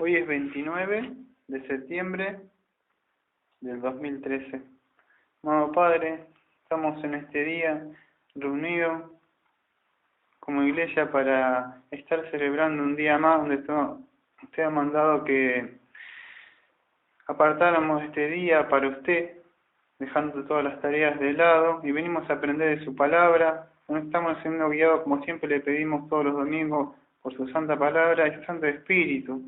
Hoy es 29 de septiembre del 2013. Amado Padre, estamos en este día reunidos como iglesia para estar celebrando un día más donde usted ha mandado que apartáramos este día para usted, dejando todas las tareas de lado, y venimos a aprender de su palabra. Estamos siendo guiados, como siempre le pedimos todos los domingos, por su santa palabra y su santo espíritu.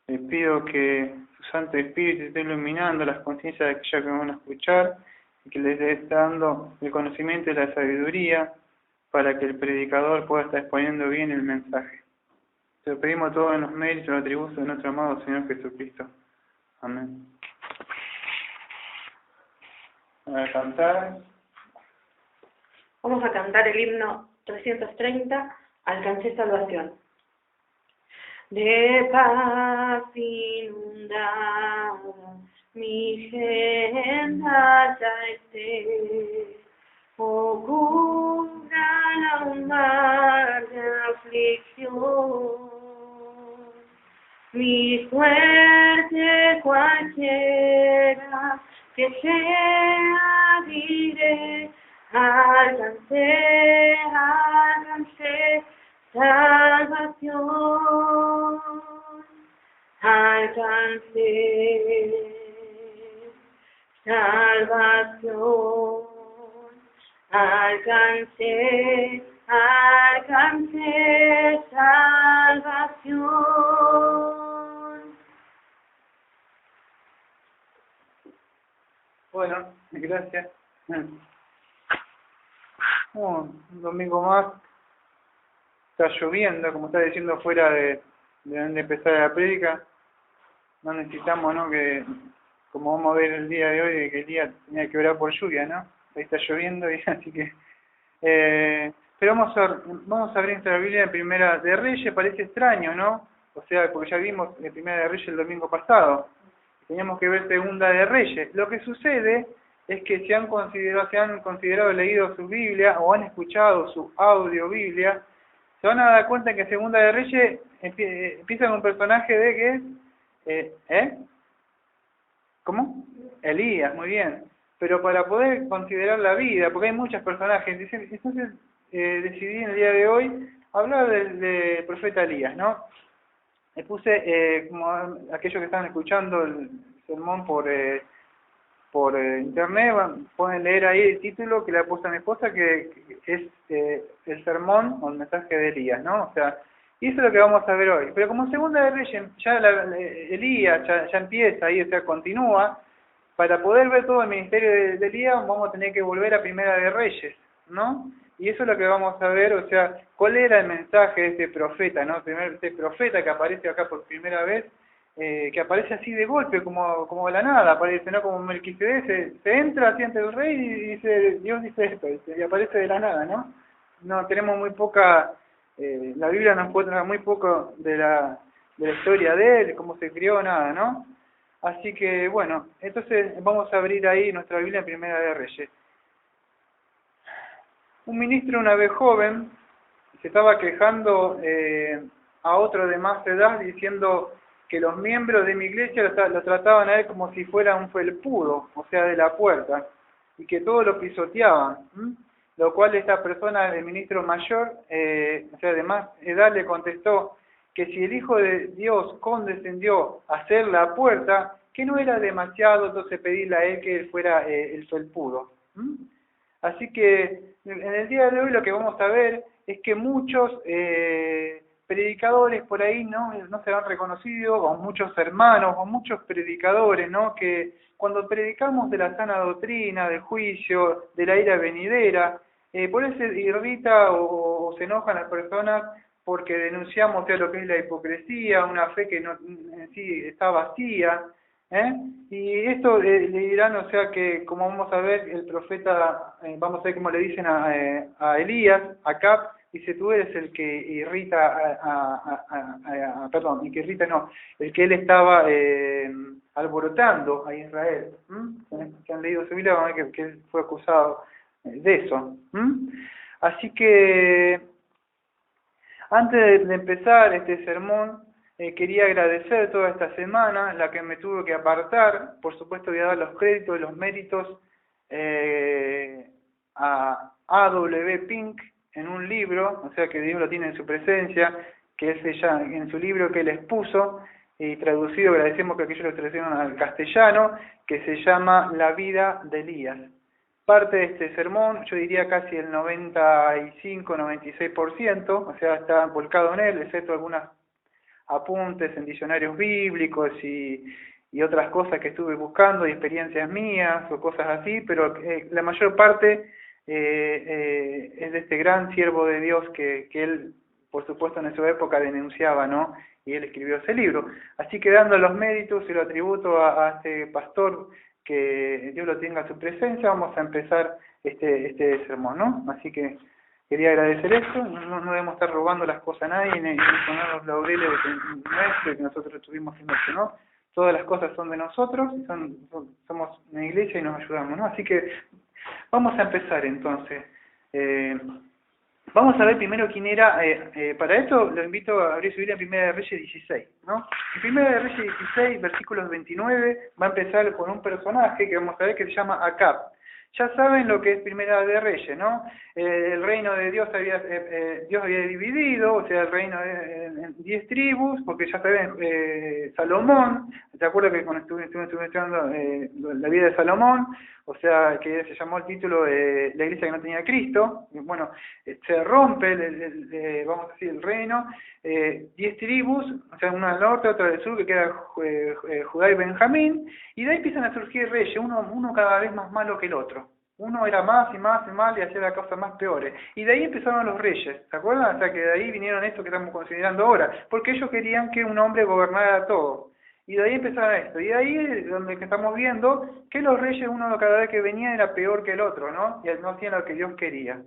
Le pido que su Santo Espíritu esté iluminando las conciencias de aquellos que van a escuchar y que les esté dando el conocimiento y la sabiduría para que el predicador pueda estar exponiendo bien el mensaje. Te lo pedimos todo en los méritos y los atributos de nuestro amado Señor Jesucristo. Amén. A cantar. Vamos a cantar el himno 330, Alcancé salvación. De paz inundada mi senda ya esté, oculta un mar de aflicción. Mi suerte cualquiera que sea, diré, alcancé salvación, alcancé salvación, alcancé salvación. Bueno, gracias. Un domingo más. Está lloviendo, como está diciendo fuera de donde empezar la prédica. No necesitamos, ¿no? Que, como vamos a ver el día de hoy, que el día tenía que orar por lluvia, ¿no? Ahí está lloviendo, y así que... pero vamos a abrir nuestra Biblia en Primera de Reyes. Parece extraño, ¿no? O sea, porque ya vimos en Primera de Reyes el domingo pasado. Teníamos que ver Segunda de Reyes. Lo que sucede es que se han considerado leído su Biblia o han escuchado su audio Biblia, se van a dar cuenta que Segunda de Reyes empieza con un personaje de que ¿cómo? Elías, muy bien. Pero para poder considerar la vida, porque hay muchos personajes, entonces decidí en el día de hoy hablar del profeta Elías, ¿no? Le puse, como aquellos que están escuchando el sermón por internet, pueden leer ahí el título que le ha puesto a mi esposa, que es el sermón o el mensaje de Elías, ¿no? O sea, y eso es lo que vamos a ver hoy. Pero como Segunda de Reyes, ya Elías ya empieza ahí, o sea, continúa. Para poder ver todo el ministerio de Elías, vamos a tener que volver a Primera de Reyes, ¿no? Y eso es lo que vamos a ver, o sea, cuál era el mensaje de este profeta, ¿no? Este profeta que aparece acá por primera vez, que aparece así de golpe, como de la nada, aparece, ¿no? Como Melquisedec, se entra así ante el rey y dice, Dios dice esto, y aparece de la nada, ¿no? No, tenemos muy poca, la Biblia nos cuenta muy poco de la historia de él, cómo se crió, nada, ¿no? Así que, bueno, entonces vamos a abrir ahí nuestra Biblia en Primera de Reyes. Un ministro una vez joven se estaba quejando a otro de más edad diciendo que los miembros de mi iglesia lo trataban a él como si fuera un felpudo, o sea, de la puerta, y que todos lo pisoteaban. Lo cual esta persona, el ministro mayor, o sea, de más edad, le contestó que si el Hijo de Dios condescendió a hacer la puerta, que no era demasiado entonces pedirle a él que él fuera el felpudo. Así que en el día de hoy lo que vamos a ver es que muchos predicadores por ahí no se han reconocido, o muchos hermanos, o muchos predicadores, ¿no? Que cuando predicamos de la sana doctrina, del juicio, de la ira venidera, por eso se irrita o se enojan las personas porque denunciamos lo que es la hipocresía, una fe que no en sí está vacía, y esto le dirán, o sea que como vamos a ver el profeta, vamos a ver cómo le dicen a Elías, a Cap, dice tú eres el que irrita perdón, el que irrita no, el que él estaba alborotando a Israel. Que han leído su Biblia van a ver que él fue acusado de eso. Así que antes de empezar este sermón, quería agradecer toda esta semana, la que me tuve que apartar. Por supuesto voy a dar los créditos y los méritos a A.W. Pink en un libro, o sea que Dios lo tiene en su presencia, que es ella en su libro que él expuso, y traducido, agradecemos que aquellos lo traducieron al castellano, que se llama La vida de Elías. Parte de este sermón, yo diría casi el 95-96%, o sea, está volcado en él, excepto algunos apuntes en diccionarios bíblicos y otras cosas que estuve buscando, y experiencias mías o cosas así, pero la mayor parte es de este gran siervo de Dios que él, por supuesto, en su época denunciaba, ¿no? Y él escribió ese libro. Así que dando los méritos y lo tributo a este pastor, que Dios lo tenga a su presencia, vamos a empezar este sermón, ¿no? Así que quería agradecer esto, no debemos estar robando las cosas a nadie, ni poner los laureles nuestros que nosotros estuvimos haciendo esto, ¿no? Todas las cosas son de nosotros, somos una iglesia y nos ayudamos, ¿no? Así que vamos a empezar entonces. Vamos a ver primero quién era. Para esto lo invito a abrir su Biblia en Primera de Reyes 16, ¿no? En Primera de Reyes 16, versículos 29, va a empezar con un personaje que vamos a ver que se llama Acab. Ya saben lo que es Primera de Reyes, ¿no? El reino de Dios Dios había dividido, o sea, el reino en 10 tribus, porque ya saben, Salomón, ¿te acuerdas que cuando estuve estudiando la vida de Salomón? O sea, que se llamó el título de La iglesia que no tenía Cristo. Bueno, se rompe, vamos a decir, el reino, 10 tribus, o sea, una al norte, otra al sur, que queda Judá y Benjamín, y de ahí empiezan a surgir reyes, uno cada vez más malo que el otro. Uno era más y mal y hacía las cosas más peores. Y de ahí empezaron los reyes, ¿se acuerdan? O sea, que de ahí vinieron esto que estamos considerando ahora, porque ellos querían que un hombre gobernara todo. Y de ahí empezaron esto. Y de ahí es donde estamos viendo que los reyes, uno cada vez que venía era peor que el otro, ¿no? Y no hacían lo que Dios quería.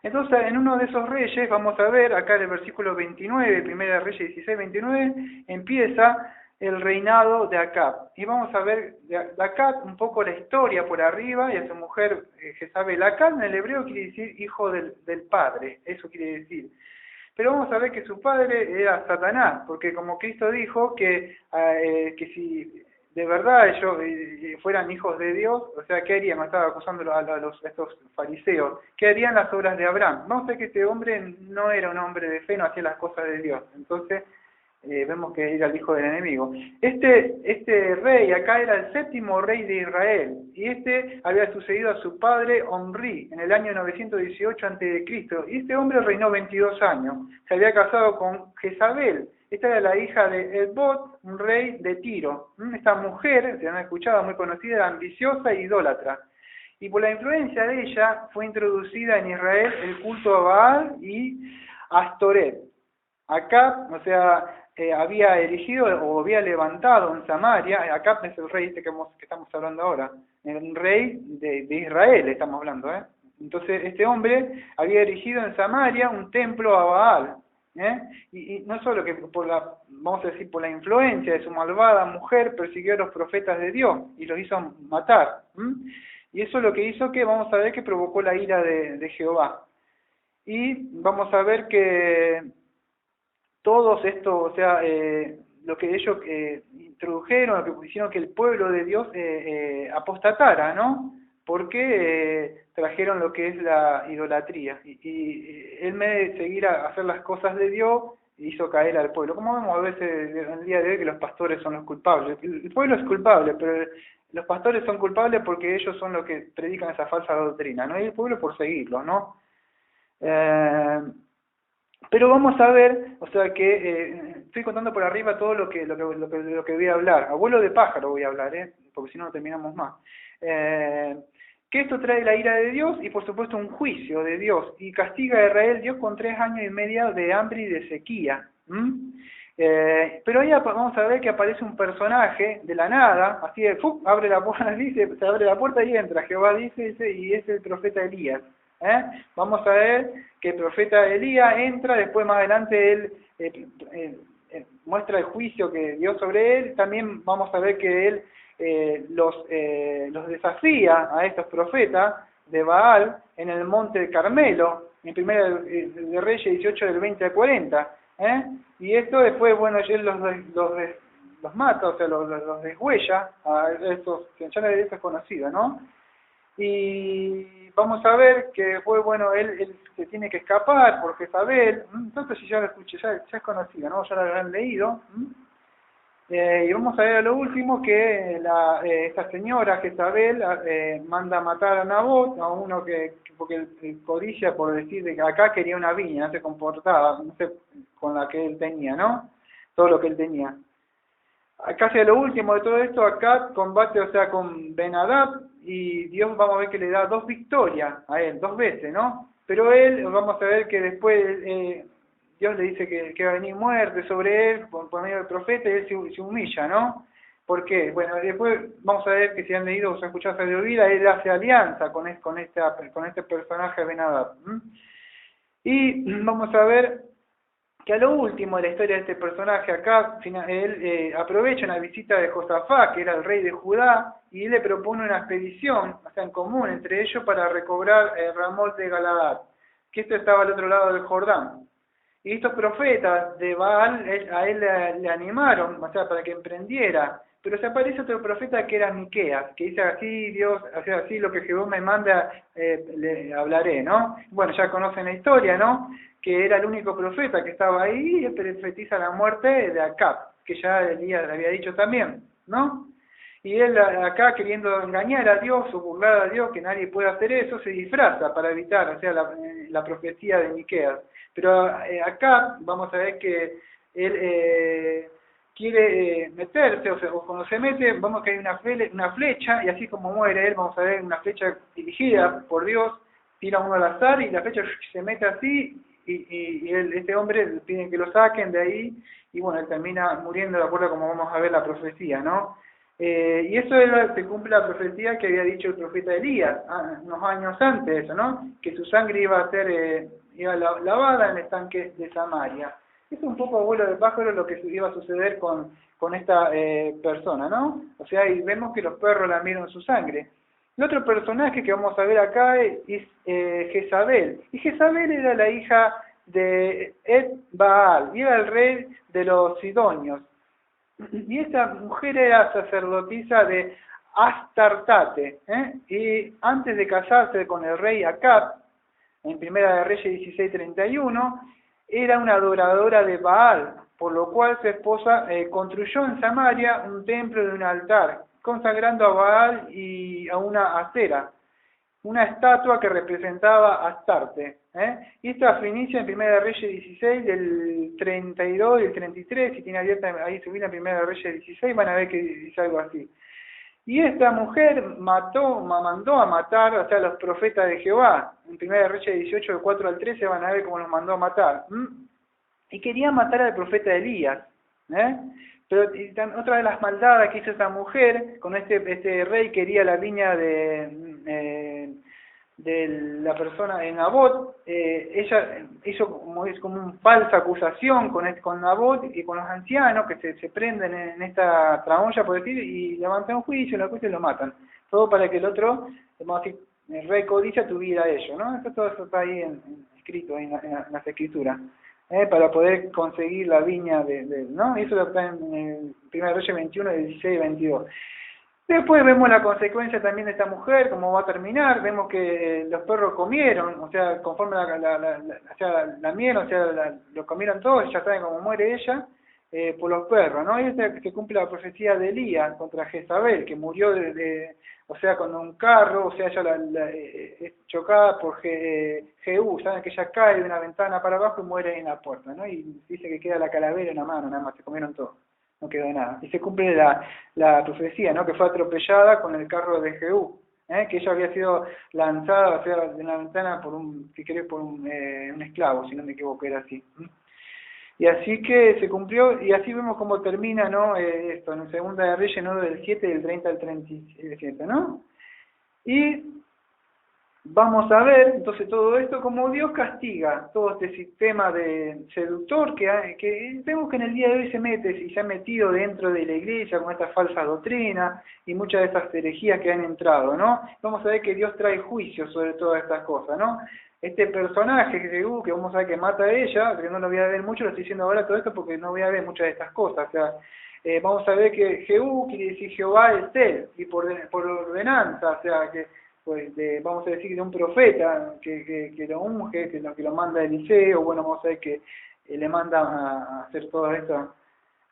Entonces, en uno de esos reyes, vamos a ver, acá en el versículo 29, Primera de Reyes 16, 29, empieza el reinado de Acab. Y vamos a ver de Acab un poco la historia por arriba, y a su mujer Jezabel. Acab en el hebreo quiere decir hijo del padre, eso quiere decir. Pero vamos a ver que su padre era Satanás, porque como Cristo dijo que si de verdad ellos fueran hijos de Dios, o sea, ¿qué harían? Estaba acusando a estos fariseos. ¿Qué harían las obras de Abraham? Vamos a ver que este hombre no era un hombre de fe, no hacía las cosas de Dios. Entonces, vemos que era el hijo del enemigo. Este rey acá era el 7º rey de Israel, y había sucedido a su padre Omri en el año 918 a.C., y este hombre reinó 22 años. Se había casado con Jezabel. Esta era la hija de Edbot, un rey de Tiro. Esta mujer, se han escuchado, muy conocida, era ambiciosa e idólatra. Y por la influencia de ella fue introducida en Israel el culto a Baal y Astoret. Acab, o sea, había erigido o había levantado en Samaria, Acab es el rey que estamos hablando ahora, el rey de Israel estamos hablando, ¿eh? Entonces este hombre había erigido en Samaria un templo a Baal, y no solo que vamos a decir, por la influencia de su malvada mujer, persiguió a los profetas de Dios y los hizo matar, y eso es lo que hizo que, vamos a ver, que provocó la ira de Jehová. Y vamos a ver que todos estos, o sea, lo que ellos introdujeron, lo que hicieron que el pueblo de Dios apostatara, ¿no? Porque trajeron lo que es la idolatría. Y en vez de seguir a hacer las cosas de Dios, hizo caer al pueblo. Como vemos a veces en el día de hoy que los pastores son los culpables. El pueblo es culpable, pero los pastores son culpables porque ellos son los que predican esa falsa doctrina, ¿no? Y el pueblo por seguirlos, ¿no? Pero vamos a ver, o sea que estoy contando por arriba todo lo que voy a hablar. Abuelo de pájaro voy a hablar, porque si no terminamos más. Que esto trae la ira de Dios y por supuesto un juicio de Dios, y castiga a Israel Dios con 3 años y medio de hambre y de sequía. Pero ahí vamos a ver que aparece un personaje de la nada, así de abre la puerta, dice, se abre la puerta y entra, Jehová dice, y es el profeta Elías. Vamos a ver que el profeta Elías entra, después más adelante él muestra el juicio que dio sobre él. También vamos a ver que él los desafía a estos profetas de Baal en el monte de Carmelo, en Primera de Reyes 18 del 20 al 40. Y esto después, bueno, él los mata, o sea, los deshuella, a estos, que ya esto es conocido, ¿no? Y vamos a ver que después, bueno, él se tiene que escapar por Jezabel, entonces si ya lo escuché, ya es conocido, ¿no? Ya lo habrán leído. Y vamos a ver a lo último que esta señora Jezabel manda a matar a Nabot, a uno porque el codicia, por decir, de que acá quería una viña, no se comportaba, no sé, con la que él tenía, ¿no? Todo lo que él tenía. Acá hacia lo último de todo esto, acá combate, o sea, con Ben-Hadad, y Dios vamos a ver que le da 2 victorias a él, 2 veces, ¿no? Pero él, vamos a ver que después Dios le dice que va a venir muerte sobre él por medio del profeta, y él se humilla, ¿no? ¿Por qué? Bueno, después vamos a ver que si han leído o se han escuchado de vida, él hace alianza con este personaje Ben-Hadad. Y vamos a ver que a lo último de la historia de este personaje acá, él aprovecha una visita de Josafat, que era el rey de Judá, y él le propone una expedición, o sea, en común entre ellos, para recobrar Ramot de Galaad, que esto estaba al otro lado del Jordán. Y estos profetas de Baal a él le animaron, o sea, para que emprendiera. Pero se aparece otro profeta que era Miqueas, que dice así, Dios, o sea, así lo que Jehová me manda, le hablaré, ¿no? Bueno, ya conocen la historia, ¿no? Que era el único profeta que estaba ahí y profetiza la muerte de Acab, que ya Elías le había dicho también, ¿no? Y él acá, queriendo engañar a Dios o burlar a Dios, que nadie puede hacer eso, se disfraza para evitar, o sea, la profecía de Miqueas. Pero acá vamos a ver que él quiere meterse, o sea, o cuando se mete, vamos a que hay una flecha, y así como muere él, vamos a ver una flecha dirigida por Dios, tira uno al azar, y la flecha se mete así, y este hombre le piden que lo saquen de ahí, y bueno, él termina muriendo de acuerdo como vamos a ver la profecía, ¿no? Y eso se cumple la profecía que había dicho el profeta Elías, unos años antes, eso, ¿no? Que su sangre iba a ser lavada en el estanque de Samaria. Es un poco vuelo de pájaro lo que iba a suceder con esta persona, ¿no? O sea, y vemos que los perros lamieron su sangre. El otro personaje que vamos a ver acá es Jezabel. Y Jezabel era la hija de Ed-Baal, y era el rey de los sidonios. Y esta mujer era sacerdotisa de Astartate, y antes de casarse con el rey Acab, en Primera de Reyes 16:31, era una adoradora de Baal, por lo cual su esposa construyó en Samaria un templo y un altar, consagrando a Baal y a una Acera, una estatua que representaba a Astarte. Y esta se inicia en Primera de Reyes 16, del 32 y el 33, si tiene abierta ahí subir en Primera de Reyes 16, van a ver que dice algo así. Y esta mujer mandó a matar, o sea, a los profetas de Jehová. En Primera de Reyes 18, del 4 al 13, van a ver cómo los mandó a matar. Y quería matar al profeta Elías. Pero otra de las maldades que hizo esta mujer, con este rey quería la viña de la persona en Nabot, ella hizo como una falsa acusación con Nabot y con los ancianos que se prenden en esta tramoya, por decir, y levantan un juicio, la juicio y lo matan. Todo para que el otro, vamos a decir, el rey codicia tuviera ello, ¿no? Todo eso está ahí escrito en las escrituras. Para poder conseguir la viña ¿no? Eso está en 1 Reyes 21, 16 y 22. Después vemos la consecuencia también de esta mujer, cómo va a terminar. Vemos que los perros comieron, o sea, conforme la miel, o sea, lo comieron todos, ya saben cómo muere ella, por los perros, ¿no? Y se cumple la profecía de Elías contra Jezabel, que murió o sea, con un carro, o sea, ella es chocada por Jehú, saben que ella cae de una ventana para abajo y muere en la puerta, ¿no? Y dice que queda la calavera en la mano, nada más, se comieron todo. No quedó nada. Y se cumple la profecía, ¿no? Que fue atropellada con el carro de Jehú, que ella había sido lanzada, o sea, de una ventana por un esclavo, si no me equivoco, era así. Y así que se cumplió, y así vemos cómo termina, ¿no? Esto, en Segunda de Reyes, ¿no? Del 7, del 30 al 37, ¿no? Y vamos a ver entonces todo esto como Dios castiga todo este sistema de seductor que vemos que en el día de hoy se mete y se ha metido dentro de la iglesia con esta falsa doctrina y muchas de estas herejías que han entrado, ¿no? Vamos a ver que Dios trae juicio sobre todas estas cosas, ¿no? Este personaje, Jehú, que vamos a ver que mata a ella, que no lo voy a ver mucho, lo estoy diciendo ahora todo esto porque no voy a ver muchas de estas cosas, o sea, vamos a ver que Jehú quiere decir Jehová es él, y por ordenanza, o sea, que pues vamos a decir de un profeta que lo unge, que lo manda a Eliseo, bueno, vamos a ver que le manda a hacer todo esto,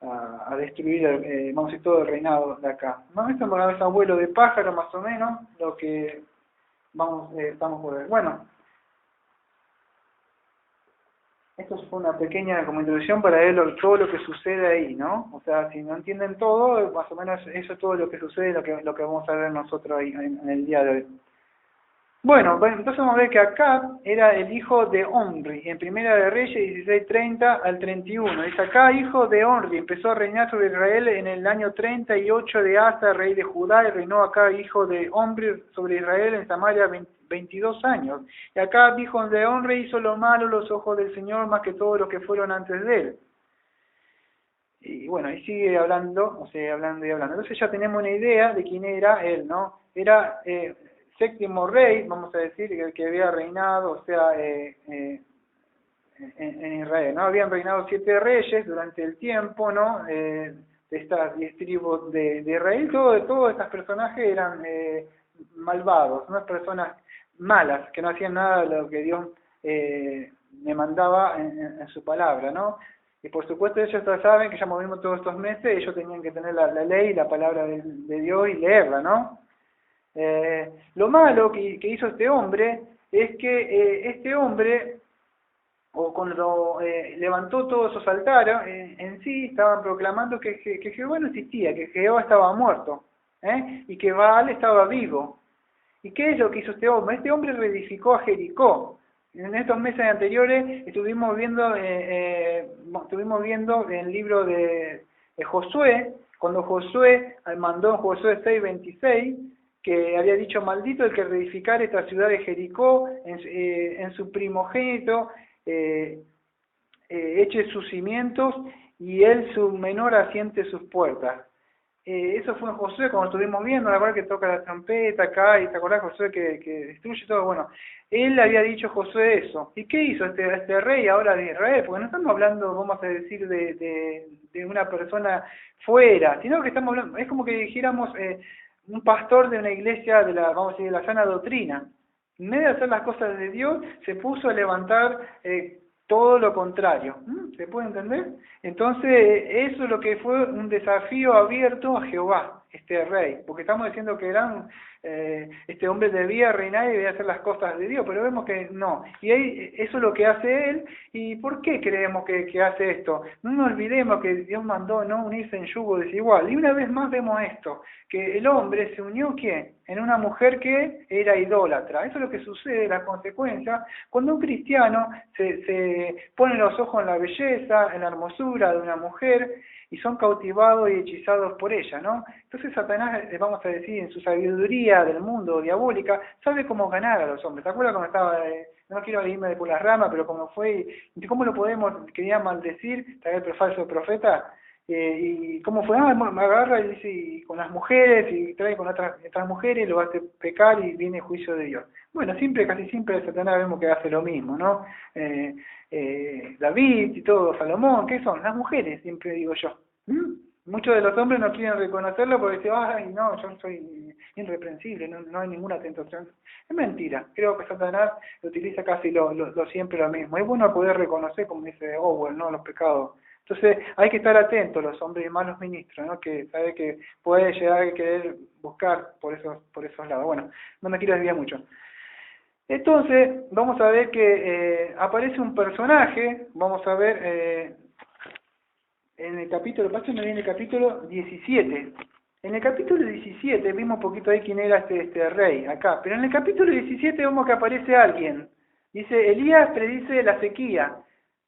a destruir, vamos a decir, todo el reinado de acá. ¿No? Esto es un vuelo de pájaro, más o menos, lo que estamos por ver. Bueno, esto fue una pequeña como introducción para ver todo lo que sucede ahí, ¿no? O sea, si no entienden todo, más o menos eso es todo lo que sucede, lo que vamos a ver nosotros ahí en el día de hoy. Bueno, entonces vamos a ver que Acab era el hijo de Omri, en Primera de Reyes 16:30 al 31. Dice acá, hijo de Omri, empezó a reinar sobre Israel en el año 38 de Asa, rey de Judá, y reinó acá, hijo de Omri, sobre Israel en Samaria 22 años. Y acá, hijo de Omri, hizo lo malo los ojos del Señor más que todos los que fueron antes de él. Y bueno, y sigue hablando, o sea, hablando y hablando. Entonces ya tenemos una idea de quién era él, ¿no? Era séptimo rey, vamos a decir, el que había reinado, o sea, en Israel, ¿no? Habían reinado 7 reyes durante el tiempo, ¿no? De estas 10 tribus de Israel. Todos estos personajes eran malvados, unas personas malas, que no hacían nada de lo que Dios me mandaba en su palabra, ¿no? Y por supuesto ellos saben que ya movimos todos estos meses, ellos tenían que tener la ley, la palabra de Dios y leerla, ¿no? Lo malo que hizo este hombre es que este hombre, o cuando levantó todos esos altares, en sí estaban proclamando que Jehová no existía, que Jehová estaba muerto, y que Baal estaba vivo. ¿Y qué es lo que hizo este hombre? Este hombre reedificó a Jericó. En estos meses anteriores estuvimos viendo el libro de Josué, cuando Josué mandó en Josué 6:26, que había dicho, maldito el que reedificare esta ciudad de Jericó en su primogénito, eche sus cimientos, y él su menor asiente sus puertas. Eso fue en Josué, cuando estuvimos viendo, la verdad que toca la trompeta acá, y te acordás Josué que destruye todo. Bueno, él había dicho Josué eso. ¿Y qué hizo este rey ahora de Israel? Porque no estamos hablando, vamos a decir, de una persona fuera, sino que estamos hablando, es como que dijéramos un pastor de una iglesia vamos a decir, de la sana doctrina. En vez de hacer las cosas de Dios, se puso a levantar todo lo contrario. ¿Se puede entender? Entonces, eso es lo que fue un desafío abierto a Jehová, este rey, porque estamos diciendo que este hombre debía reinar y debía hacer las cosas de Dios, pero vemos que no. Y ahí, eso es lo que hace él. ¿Y por qué creemos que hace esto? No nos olvidemos que Dios mandó no unirse en yugo desigual. Y una vez más vemos esto, que el hombre se unió, ¿quién? En una mujer que era idólatra. Eso es lo que sucede, la consecuencia, cuando un cristiano se pone los ojos en la belleza, en la hermosura de una mujer, y son cautivados y hechizados por ella, ¿no? Entonces Satanás, vamos a decir, en su sabiduría del mundo diabólica, sabe cómo ganar a los hombres. ¿Te acuerdas cuando estaba, no quiero irme por las ramas, pero como fue, y cómo lo podemos, quería maldecir, traer el falso profeta, y cómo fue, me agarra y dice, y con las mujeres, y trae con otras mujeres, lo hace pecar y viene el juicio de Dios. Bueno, casi siempre Satanás vemos que hace lo mismo, ¿no? David y todo, Salomón, ¿qué son? Las mujeres, siempre digo yo. Muchos de los hombres no quieren reconocerlo porque dicen, ay, no, yo soy irreprensible, no hay ninguna tentación. Es mentira, creo que Satanás utiliza casi siempre lo mismo. Es bueno poder reconocer, como dice Owen, ¿no? Los pecados. Entonces hay que estar atentos los hombres y malos ministros, ¿no? Que sabe que puede llegar a querer buscar por esos lados. Bueno, no me quiero desviar mucho. Entonces, vamos a ver que aparece un personaje, vamos a ver en el capítulo, me viene el capítulo 17. En el capítulo 17 vimos un poquito ahí quién era este rey, acá. Pero en el capítulo 17 vemos que aparece alguien. Dice, Elías predice la sequía.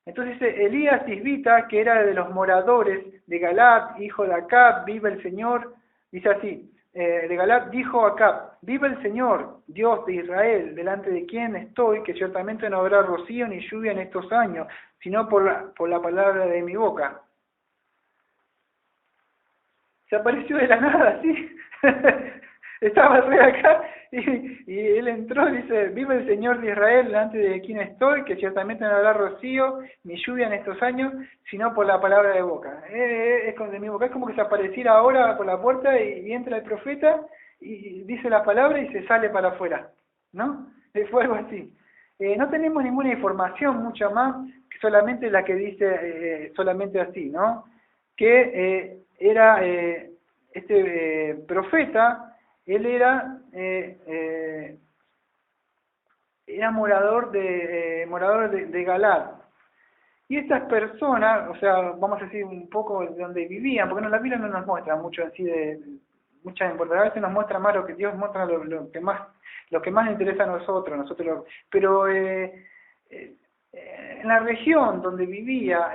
Entonces dice, Elías Tisbita, que era de los moradores de Galaad, hijo de Acab, vive el Señor. Dice así, de Galaad, dijo a Acab: vive el Señor, Dios de Israel, delante de quien estoy, que ciertamente no habrá rocío ni lluvia en estos años, sino por la palabra de mi boca. Se apareció de la nada, ¿sí? Estaba el rey acá y él entró y dice: vive el Señor de Israel, delante de quien estoy, que ciertamente no habrá rocío ni lluvia en estos años, sino por la palabra de boca. De mi boca. Es como que se apareciera ahora por la puerta y entra el profeta y dice la palabra y se sale para afuera, ¿no? Fue algo así. No tenemos ninguna información, mucha más, que solamente la que dice solamente así, ¿no? Que era profeta. Él era morador de Galaad. Y estas personas, o sea, vamos a decir un poco de donde vivían, porque la Biblia no nos muestra mucho así de mucha importancia, a veces nos muestra más lo que Dios muestra, lo que más le interesa a nosotros, pero en la región donde vivía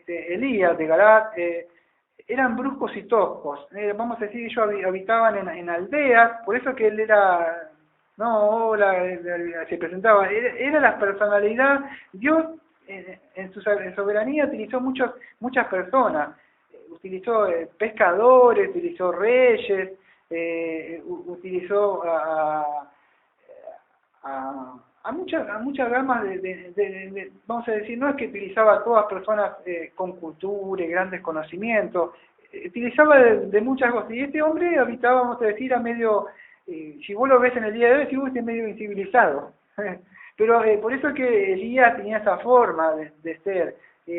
Elías de Galaad, eran bruscos y toscos. Vamos a decir, ellos habitaban en aldeas, por eso que él era, no, hola, se presentaba, era la personalidad. Dios en su soberanía utilizó muchas personas, utilizó pescadores, utilizó reyes, utilizó a muchas gamas vamos a decir, no es que utilizaba a todas personas con cultura y grandes conocimientos, utilizaba de muchas cosas, y este hombre habitaba, vamos a decir, a medio, si vos lo ves en el día de hoy, si vos es medio incivilizado, pero por eso que Elías tenía esa forma de ser,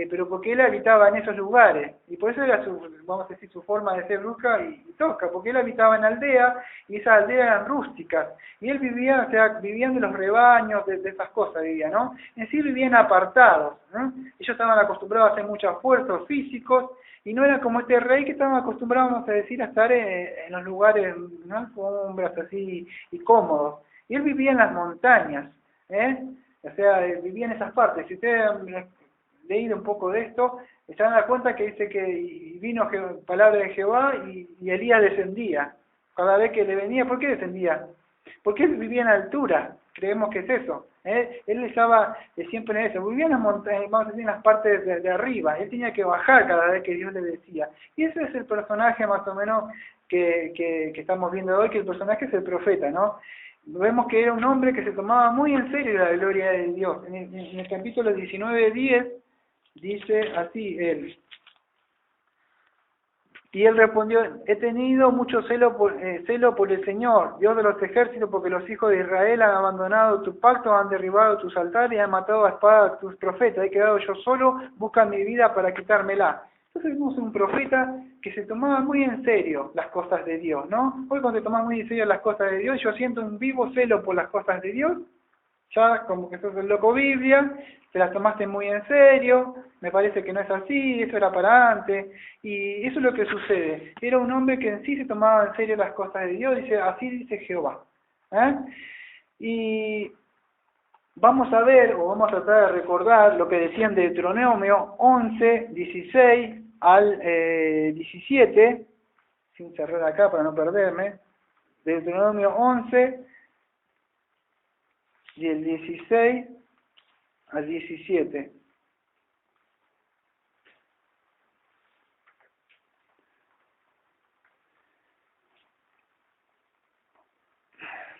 pero porque él habitaba en esos lugares, y por eso era vamos a decir, su forma de ser brusca y tosca, porque él habitaba en aldeas, y esas aldeas eran rústicas, y él vivía, o sea, vivían de los rebaños, de esas cosas vivía, ¿no? En sí vivían apartados, ¿no? Ellos estaban acostumbrados a hacer muchos esfuerzos físicos, y no era como este rey que estaban acostumbrados, vamos a decir, a estar en los lugares, ¿no? Sombras así, y cómodos, y él vivía en las montañas, o sea, vivía en esas partes. Si ustedes han leído un poco de esto, se dan cuenta que dice que vino palabra de Jehová y Elías descendía. Cada vez que le venía, ¿por qué descendía? Porque él vivía en altura, creemos que es eso. Él estaba siempre en eso, vivía en las montañas, vamos a decir, en las partes de arriba. Él tenía que bajar cada vez que Dios le decía. Y ese es el personaje más o menos que estamos viendo hoy, que el personaje es el profeta, ¿no? Vemos que era un hombre que se tomaba muy en serio la gloria de Dios. En el capítulo 19:10 dice así él: y él respondió: he tenido mucho celo por el Señor, Dios de los ejércitos, porque los hijos de Israel han abandonado tu pacto, han derribado tus altares y han matado a espada a tus profetas. He quedado yo solo, buscan mi vida para quitármela. Entonces vimos un profeta que se tomaba muy en serio las cosas de Dios, ¿no? Hoy cuando se toma muy en serio las cosas de Dios, yo siento un vivo celo por las cosas de Dios, ya como que sos el loco Biblia, te las tomaste muy en serio, me parece que no es así, eso era para antes, y eso es lo que sucede. Era un hombre que en sí se tomaba en serio las cosas de Dios, dice, así dice Jehová. Y vamos a ver, o vamos a tratar de recordar lo que decían de Deuteronomio 11, 16 al 17, sin cerrar acá para no perderme, Deuteronomio 11, y el 16 al 17.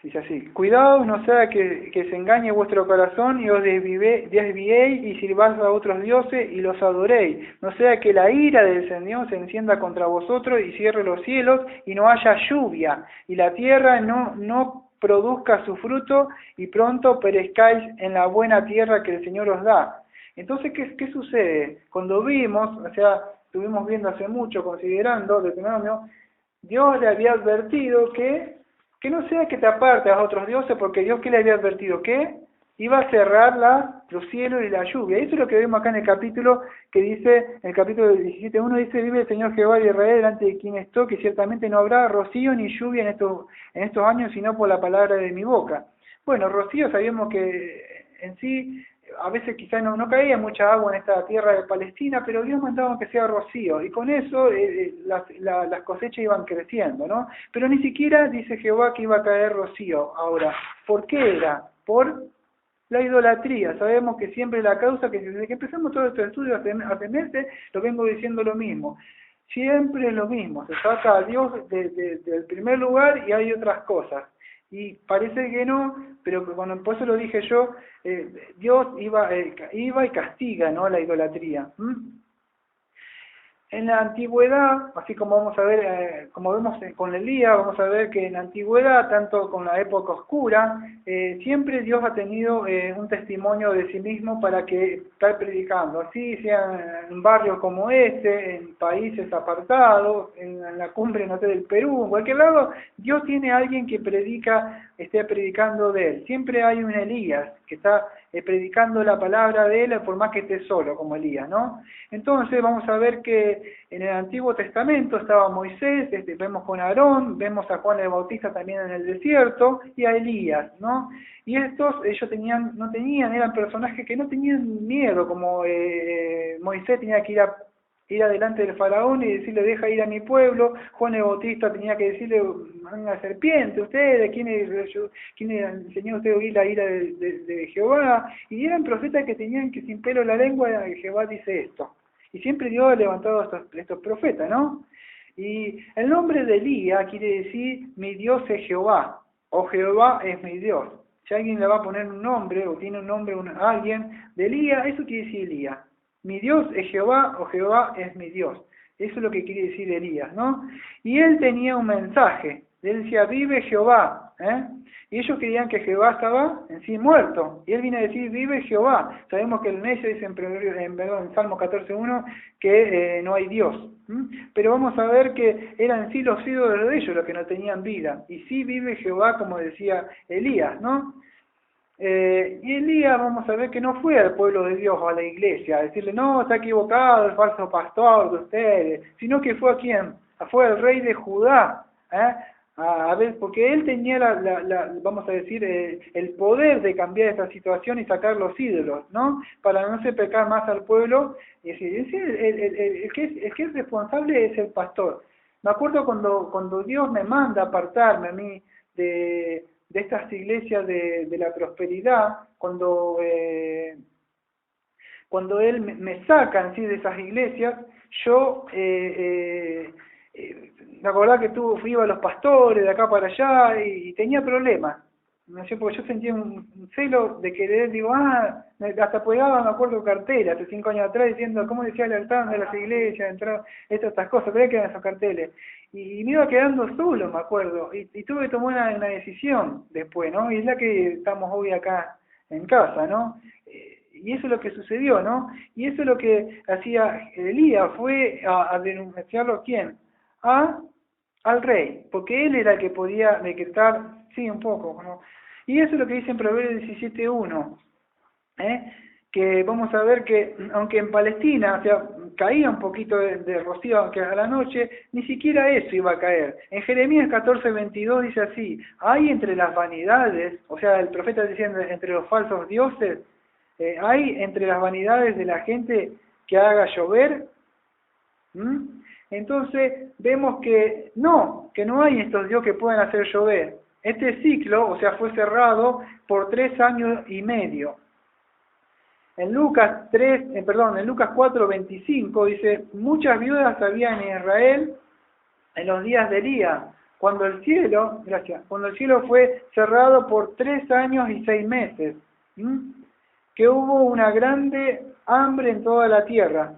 Dice así: cuidado, no sea que se engañe vuestro corazón y os desviéis y sirváis a otros dioses y los adoréis. No sea que la ira del Señor se encienda contra vosotros y cierre los cielos y no haya lluvia y la tierra no produzca su fruto y pronto perezcáis en la buena tierra que el Señor os da. Entonces, ¿qué sucede? Cuando vimos, o sea, estuvimos viendo hace mucho, considerando Deuteronomio, Dios le había advertido que no sea que te apartes a otros dioses, porque Dios, ¿qué le había advertido? Que iba a cerrar los cielos y la lluvia. Eso es lo que vemos acá en el capítulo que dice, en el capítulo 17:1 dice: vive el Señor Jehová de Israel, delante de quien estoy, que ciertamente no habrá rocío ni lluvia en estos años, sino por la palabra de mi boca. Bueno, rocío sabemos que en sí, a veces quizás no caía mucha agua en esta tierra de Palestina, pero Dios mandaba que sea rocío, y con eso las cosechas iban creciendo, ¿no? Pero ni siquiera dice Jehová que iba a caer rocío. Ahora, ¿por qué era? Por la idolatría. Sabemos que siempre la causa, que desde que empezamos todos estos estudios hace meses, lo vengo diciendo lo mismo. Siempre es lo mismo, se saca a Dios del primer lugar y hay otras cosas. Y parece que no, pero por eso lo dije yo, Dios iba y castiga, ¿no?, la idolatría. En la antigüedad, así como vamos a ver, como vemos con Elías, vamos a ver que en la antigüedad, tanto con la época oscura, siempre Dios ha tenido un testimonio de sí mismo para que estar predicando, así sea en barrios como este, en países apartados, en la cumbre, no sé, del Perú, en cualquier lado, Dios tiene a alguien que esté predicando de él. Siempre hay un Elías que está predicando la palabra de él, por más que esté solo, como Elías, ¿no? Entonces vamos a ver que en el Antiguo Testamento estaba Moisés, vemos con Aarón, vemos a Juan el Bautista también en el desierto, y a Elías, ¿no? Y ellos eran personajes que no tenían miedo, como Moisés tenía que ir adelante del faraón y decirle, deja ir a mi pueblo. Juan el Bautista tenía que decirle, una serpiente, ustedes, ¿quién le enseñó a usted a oír la ira de Jehová? Y eran profetas que tenían que sin pelo en la lengua, Jehová dice esto. Y siempre Dios ha levantado a estos profetas, ¿no? Y el nombre de Elías quiere decir, mi Dios es Jehová, o Jehová es mi Dios. Si alguien le va a poner un nombre, o tiene un nombre a alguien de Elías, eso quiere decir Elías. Mi Dios es Jehová, o Jehová es mi Dios. Eso es lo que quiere decir Elías, ¿no? Y él tenía un mensaje. Él decía, vive Jehová, Y ellos creían que Jehová estaba en sí muerto. Y él viene a decir, vive Jehová. Sabemos que el necio dice en Salmo 14:1 que no hay Dios. Pero vamos a ver que eran sí los ídolos de ellos los que no tenían vida. Y sí vive Jehová, como decía Elías, ¿no? Y Elías, vamos a ver que no fue al pueblo de Dios o a la iglesia a decirle, no, está equivocado el falso pastor de ustedes, sino que fue a quién, fue al rey de Judá, a ver, porque él tenía vamos a decir, el poder de cambiar esta situación y sacar los ídolos, ¿no? Para no hacer pecar más al pueblo. Y el que es responsable es el pastor. Me acuerdo cuando Dios me manda a apartarme a mí de estas iglesias de la prosperidad, cuando Él me saca en sí de esas iglesias, yo me acordaba que iba a los pastores de acá para allá y tenía problemas, no sé, porque yo sentía un celo de querer, digo, hasta pegaba, me acuerdo, carteles hace 5 años atrás diciendo, ¿cómo decía el altar de las iglesias, estas cosas? Pero que eran esos carteles. Y me iba quedando solo, me acuerdo, y tuve que tomar una decisión después, ¿no? Y es la que estamos hoy acá en casa, ¿no? Y eso es lo que sucedió, ¿no? Y eso es lo que hacía Elías, fue a denunciarlo ¿a quién? Al rey, porque él era el que podía decretar, sí, un poco, ¿no? Y eso es lo que dice en Proverbios 17:1, que vamos a ver que, aunque en Palestina, o sea, caía un poquito de rocío que a la noche, ni siquiera eso iba a caer. En Jeremías 14:22 dice así, hay entre las vanidades, o sea, el profeta diciendo entre los falsos dioses, hay entre las vanidades de la gente que haga llover. Entonces vemos que no hay estos dioses que puedan hacer llover. Este ciclo, o sea, fue cerrado por 3 años y medio. En Lucas 4:25 dice, muchas viudas había en Israel en los días de Elías, cuando el cielo fue cerrado por 3 años y 6 meses, que hubo una grande hambre en toda la tierra.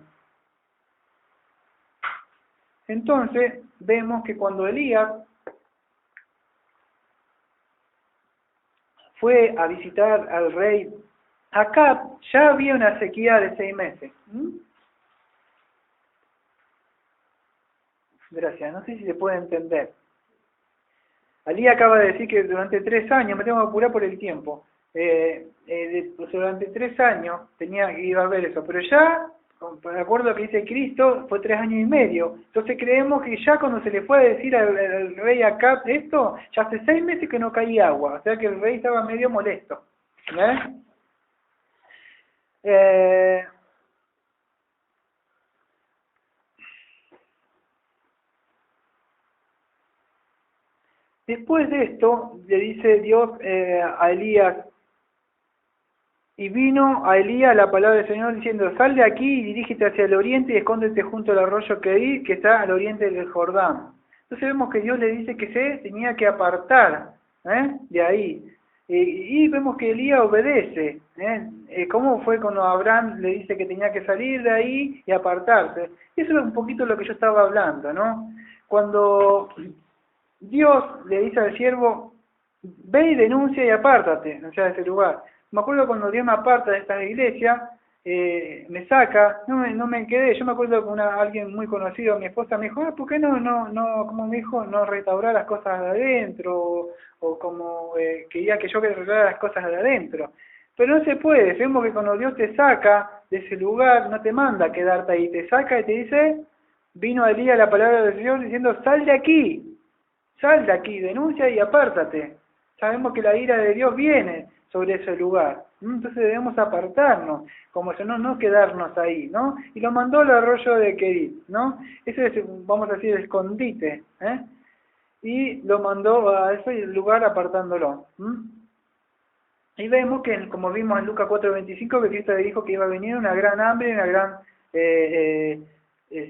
Entonces vemos que cuando Elías fue a visitar al rey Acab, ya había una sequía de 6 meses. Gracias, no sé si se puede entender. Elías acaba de decir que durante 3 años, me tengo que apurar por el tiempo, durante 3 años iba a ver eso, pero ya, de acuerdo a lo que dice Cristo, fue 3 años y medio. Entonces creemos que ya cuando se le fue a decir al rey Acab esto, ya hace 6 meses que no caía agua, o sea que el rey estaba medio molesto. Eh, Después de esto, le dice Dios a Elías, y vino a Elías la palabra del Señor diciendo, sal de aquí y dirígete hacia el oriente y escóndete junto al arroyo Querí, que está al oriente del Jordán. Entonces vemos que Dios le dice que se tenía que apartar de ahí. Y vemos que Elías obedece. ¿Cómo fue cuando Abraham le dice que tenía que salir de ahí y apartarse? Eso es un poquito lo que yo estaba hablando, ¿no? Cuando Dios le dice al siervo, ve y denuncia y apártate, o sea, de ese lugar. Me acuerdo cuando Dios me aparta de esta iglesia, me saca, no me quedé, yo me acuerdo que alguien muy conocido, mi esposa me dijo, ¿por qué como me dijo, no restaurar las cosas de adentro, o como quería que yo restaurara las cosas de adentro? Pero no se puede, vemos que cuando Dios te saca de ese lugar, no te manda a quedarte ahí, te saca y te dice, vino a Elías la palabra del Señor diciendo, sal de aquí, denuncia y apártate. Sabemos que la ira de Dios viene sobre ese lugar. Entonces debemos apartarnos, como si no quedarnos ahí, ¿no? Y lo mandó al arroyo de Querit, ¿no? Ese es, vamos a decir, escondite, y lo mandó a ese lugar apartándolo. Y vemos que, como vimos en Lucas 4:25, que Cristo dijo que iba a venir una gran hambre, una gran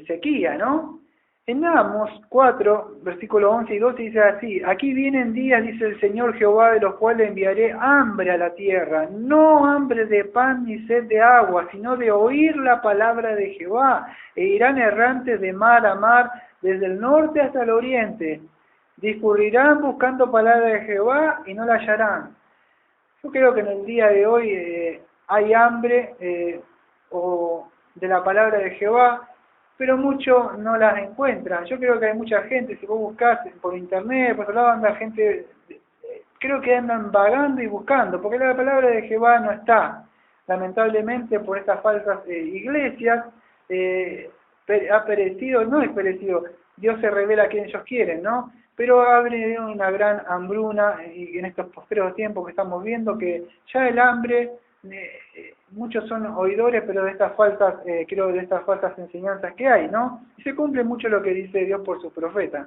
sequía, ¿no? En Amos 4, versículos 11 y 12 dice así, aquí vienen días, dice el Señor Jehová, de los cuales enviaré hambre a la tierra, no hambre de pan ni sed de agua, sino de oír la palabra de Jehová, e irán errantes de mar a mar, desde el norte hasta el oriente, discurrirán buscando palabra de Jehová y no la hallarán. Yo creo que en el día de hoy hay hambre o de la palabra de Jehová, pero muchos no las encuentran. Yo creo que hay mucha gente, si vos buscás por internet, por otro lado anda gente, creo que andan vagando y buscando, porque la palabra de Jehová no está. Lamentablemente por estas falsas iglesias ha perecido, no es perecido, Dios se revela a quien ellos quieren, ¿no? Pero ha venido una gran hambruna y en estos posteriores tiempos que estamos viendo que ya el hambre, muchos son oidores, pero de estas falsas, creo de estas falsas enseñanzas que hay, ¿no? Y se cumple mucho lo que dice Dios por su profeta.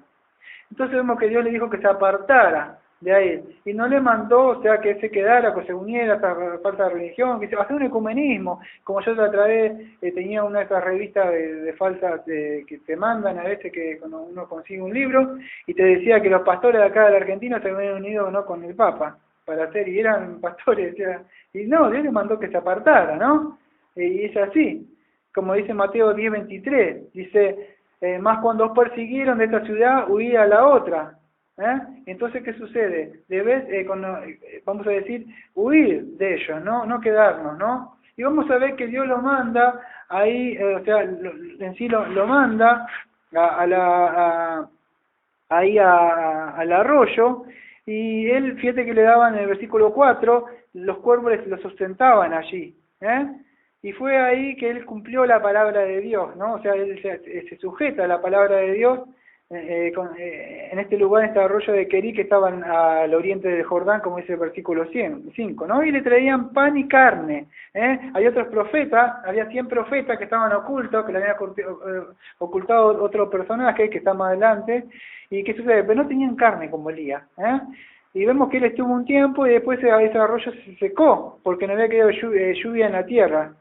Entonces vemos que Dios le dijo que se apartara de ahí, y no le mandó, o sea, que se quedara, que se uniera a esta falsa religión, que se va a hacer un ecumenismo, como yo la otra vez tenía una de esas revistas de falsas que te mandan a veces que cuando uno consigue un libro, y te decía que los pastores de acá de la Argentina se habían unido no con el Papa, para hacer, y eran pastores, o sea, y no, Dios le mandó que se apartara, ¿no? Y es así, como dice Mateo 10:23, dice, más cuando os persiguieron de esta ciudad, huid a la otra. Entonces, ¿qué sucede? Debes, vamos a decir, huir de ellos, no quedarnos, ¿no? Y vamos a ver que Dios lo manda ahí, o sea, en sí lo manda ahí al arroyo, y él, fíjate que le daban en el versículo 4, los cuervos lo sustentaban allí, y fue ahí que él cumplió la palabra de Dios, ¿no? O sea, él se sujeta a la palabra de Dios, en este lugar, en este arroyo de Querí, que estaban al oriente del Jordán, como dice el versículo 5, ¿no? Y le traían pan y carne, Hay otros profetas, había 100 profetas que estaban ocultos, que le habían ocultado otro personaje que está más adelante, y ¿qué sucede? Pero no tenían carne como Elías, Y vemos que él estuvo un tiempo y después ese arroyo se secó, porque no había quedado lluvia en la tierra.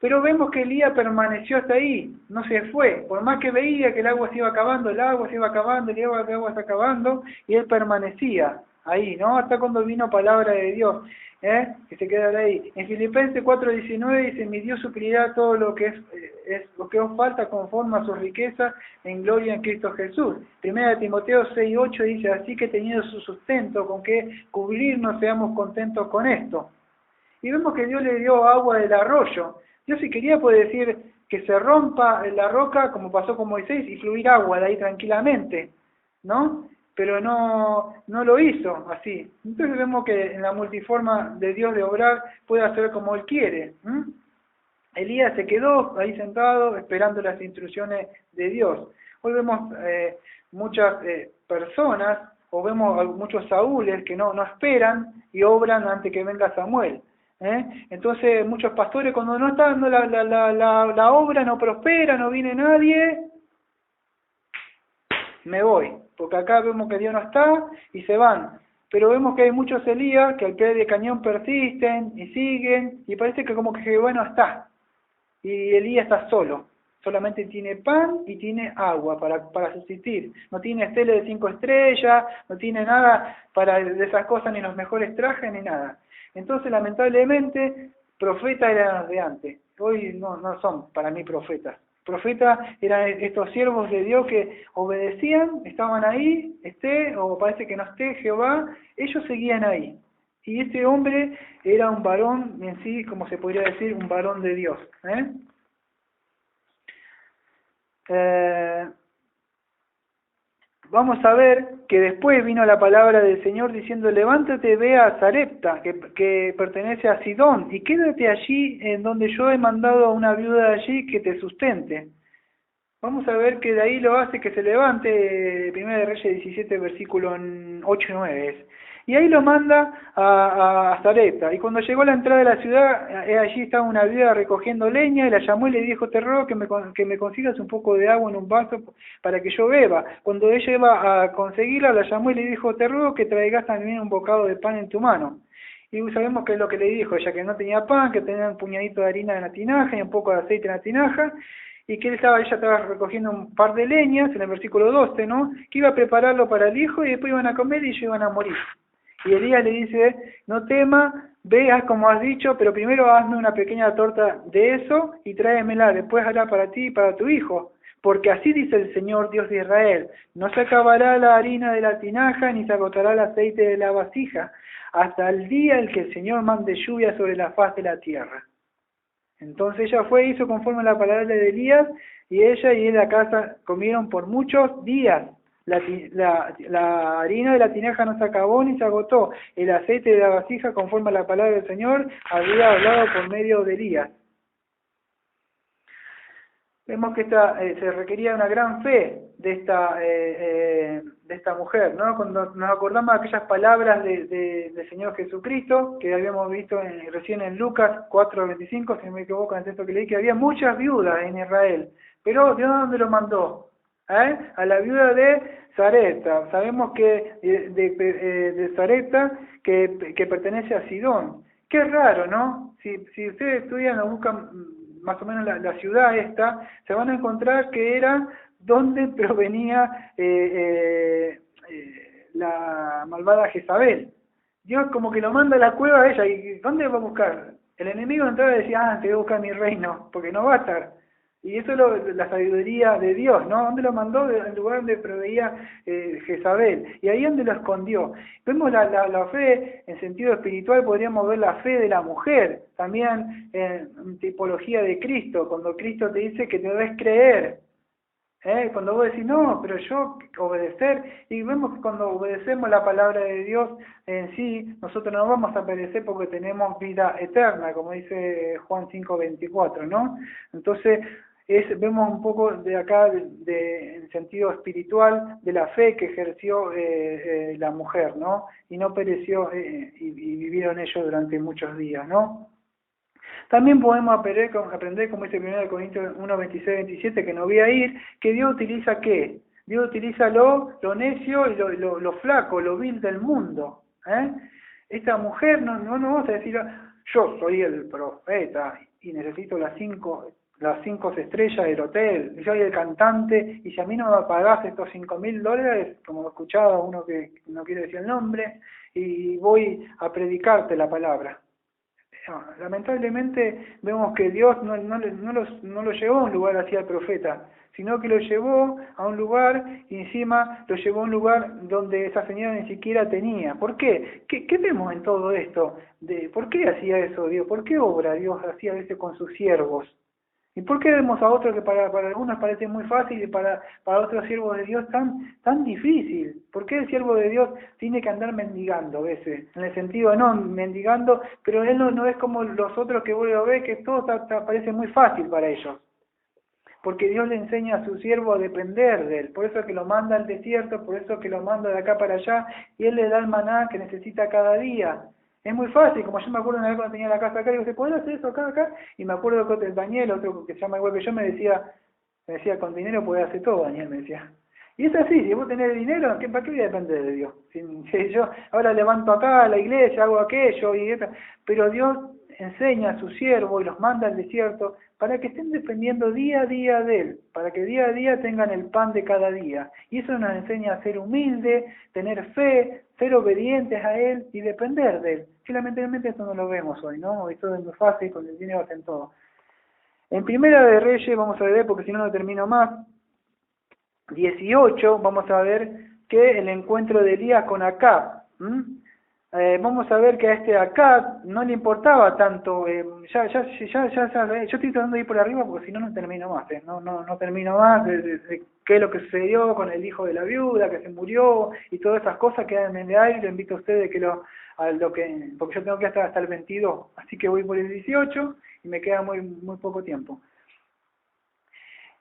Pero vemos que Elías permaneció hasta ahí, no se fue, por más que veía que el agua se iba acabando, el agua se está acabando, y él permanecía ahí, ¿no? Hasta cuando vino palabra de Dios, que se queda ahí. En Filipenses 4:19 dice, mi Dios suplirá todo lo que es lo que os falta conforme a su riqueza en gloria en Cristo Jesús. Primera de Timoteo 6:8 dice, así que teniendo su sustento con que cubrirnos, seamos contentos con esto. Y vemos que Dios le dio agua del arroyo. Dios, si quería, puede decir que se rompa la roca, como pasó con Moisés, y fluir agua de ahí tranquilamente, ¿no? Pero no lo hizo así. Entonces vemos que en la multiforma de Dios de obrar puede hacer como Él quiere. Elías se quedó ahí sentado esperando las instrucciones de Dios. Hoy vemos muchas personas, o vemos muchos Saúles que no esperan y obran antes que venga Samuel. Entonces muchos pastores, cuando no está dando la obra, no prospera, no viene nadie, me voy, porque acá vemos que Dios no está y se van. Pero vemos que hay muchos Elías que al pie de cañón persisten y siguen, y parece que como que Jehová no está. Y Elías está solo, solamente tiene pan y tiene agua para subsistir. No tiene estela de 5 estrellas, no tiene nada de esas cosas, ni los mejores trajes, ni nada. Entonces, lamentablemente, profetas eran los de antes. Hoy no son para mí profetas. Profetas eran estos siervos de Dios que obedecían, estaban ahí, o parece que no esté Jehová, ellos seguían ahí. Y este hombre era un varón en sí, como se podría decir, un varón de Dios. Vamos a ver que después vino la palabra del Señor diciendo, levántate, ve a Sarepta, que pertenece a Sidón, y quédate allí en donde yo he mandado a una viuda de allí que te sustente. Vamos a ver que de ahí lo hace que se levante, 1 de Reyes 17, versículo 8 y 9. Y ahí lo manda a Sarepta. Y cuando llegó a la entrada de la ciudad, allí estaba una viuda recogiendo leña, y la llamó y le dijo, te ruego que me consigas un poco de agua en un vaso para que yo beba. Cuando ella iba a conseguirla, la llamó y le dijo, te ruego que traigas también un bocado de pan en tu mano. Y sabemos que es lo que le dijo, ella que no tenía pan, que tenía un puñadito de harina en la tinaja y un poco de aceite en la tinaja, y que ella estaba recogiendo un par de leñas, en el versículo 12, ¿no? Que iba a prepararlo para el hijo y después iban a comer y ellos iban a morir. Y Elías le dice, no tema, ve, haz como has dicho, pero primero hazme una pequeña torta de eso y tráemela, después hará para ti y para tu hijo. Porque así dice el Señor Dios de Israel, no se acabará la harina de la tinaja ni se agotará el aceite de la vasija, hasta el día en que el Señor mande lluvia sobre la faz de la tierra. Entonces ella fue e hizo conforme a la palabra de Elías, y ella y él a casa comieron por muchos días. La harina de la tinaja no se acabó ni se agotó. El aceite de la vasija, conforme a la palabra del Señor, había hablado por medio de Elías. Vemos que se requería una gran fe de esta mujer, ¿no? Cuando nos acordamos de aquellas palabras del Señor Jesucristo, que habíamos visto recién en Lucas 4:25, si no me equivoco en el texto que leí, que había muchas viudas en Israel. Pero ¿Dios dónde lo mandó? A la viuda de Sarepta. Sabemos que de Sarepta que pertenece a Sidón. Qué raro, ¿no? Si ustedes estudian o buscan más o menos la ciudad esta, se van a encontrar que era donde provenía la malvada Jezabel. Dios como que lo manda a la cueva a ella, ¿y dónde va a buscar? El enemigo entraba y decía, te voy a buscar mi reino, porque no va a estar. Y eso es la sabiduría de Dios, ¿no? ¿Dónde lo mandó? El lugar donde proveía Jezabel. Y ahí donde lo escondió. Vemos la fe en sentido espiritual, podríamos ver la fe de la mujer. También en tipología de Cristo, cuando Cristo te dice que te debes creer. Cuando vos decís, no, pero yo obedecer, y vemos que cuando obedecemos la palabra de Dios en sí, nosotros no vamos a perecer porque tenemos vida eterna, como dice Juan 5:24, ¿no? Entonces, vemos un poco de acá, en sentido espiritual, de la fe que ejerció la mujer, ¿no? Y no pereció y vivieron ellos durante muchos días, ¿no? También podemos aprender, como dice 1 Corintios 1:26-27, que no voy a ir, que Dios utiliza ¿qué? Dios utiliza lo necio y lo flaco, lo vil del mundo. Esta mujer no vamos a decir, yo soy el profeta y necesito las cinco estrellas del hotel, yo soy el cantante, y si a mí no me pagás estos $5,000, como escuchaba uno que no quiere decir el nombre, y voy a predicarte la palabra. No, lamentablemente vemos que Dios no lo llevó a un lugar así al profeta, sino que lo llevó a un lugar y encima lo llevó a un lugar donde esa señora ni siquiera tenía. ¿Por qué? ¿Qué vemos en todo esto? ¿Por qué hacía eso Dios? ¿Por qué obra Dios hacía a veces con sus siervos? ¿Y por qué vemos a otros que para algunos parece muy fácil y para otros siervos de Dios tan difícil? ¿Por qué el siervo de Dios tiene que andar mendigando a veces? En el sentido, no, mendigando, pero él no es como los otros que vos lo ves, que todo parece muy fácil para ellos. Porque Dios le enseña a su siervo a depender de él, por eso es que lo manda al desierto, por eso es que lo manda de acá para allá, y él le da el maná que necesita cada día. Es muy fácil, como yo me acuerdo una vez cuando tenía la casa acá, digo, ¿se puede hacer eso acá? Y me acuerdo que Daniel, otro que se llama igual que yo, me decía, con dinero podés hacer todo, Daniel, me decía. Y es así, si vos tenés dinero, ¿para qué voy a depender de Dios? Si yo ahora levanto acá la iglesia, hago aquello, pero Dios enseña a sus siervos y los manda al desierto para que estén dependiendo día a día de Él, para que día a día tengan el pan de cada día. Y eso nos enseña a ser humildes, tener fe, ser obedientes a Él y depender de Él. Que lamentablemente esto no lo vemos hoy, ¿no? Hoy todo es muy fácil, con el dinero hacen todo. En Primera de Reyes, vamos a ver, porque si no, no termino más, 18, vamos a ver que el encuentro de Elías con Acab. Vamos a ver que a este Acab no le importaba tanto, yo estoy tratando de ir por arriba porque si no, no termino más, no termino más de qué es lo que sucedió con el hijo de la viuda, que se murió, y todas esas cosas quedan en el aire. Lo invito a ustedes porque yo tengo que hasta el 22, así que voy por el 18 y me queda muy poco tiempo.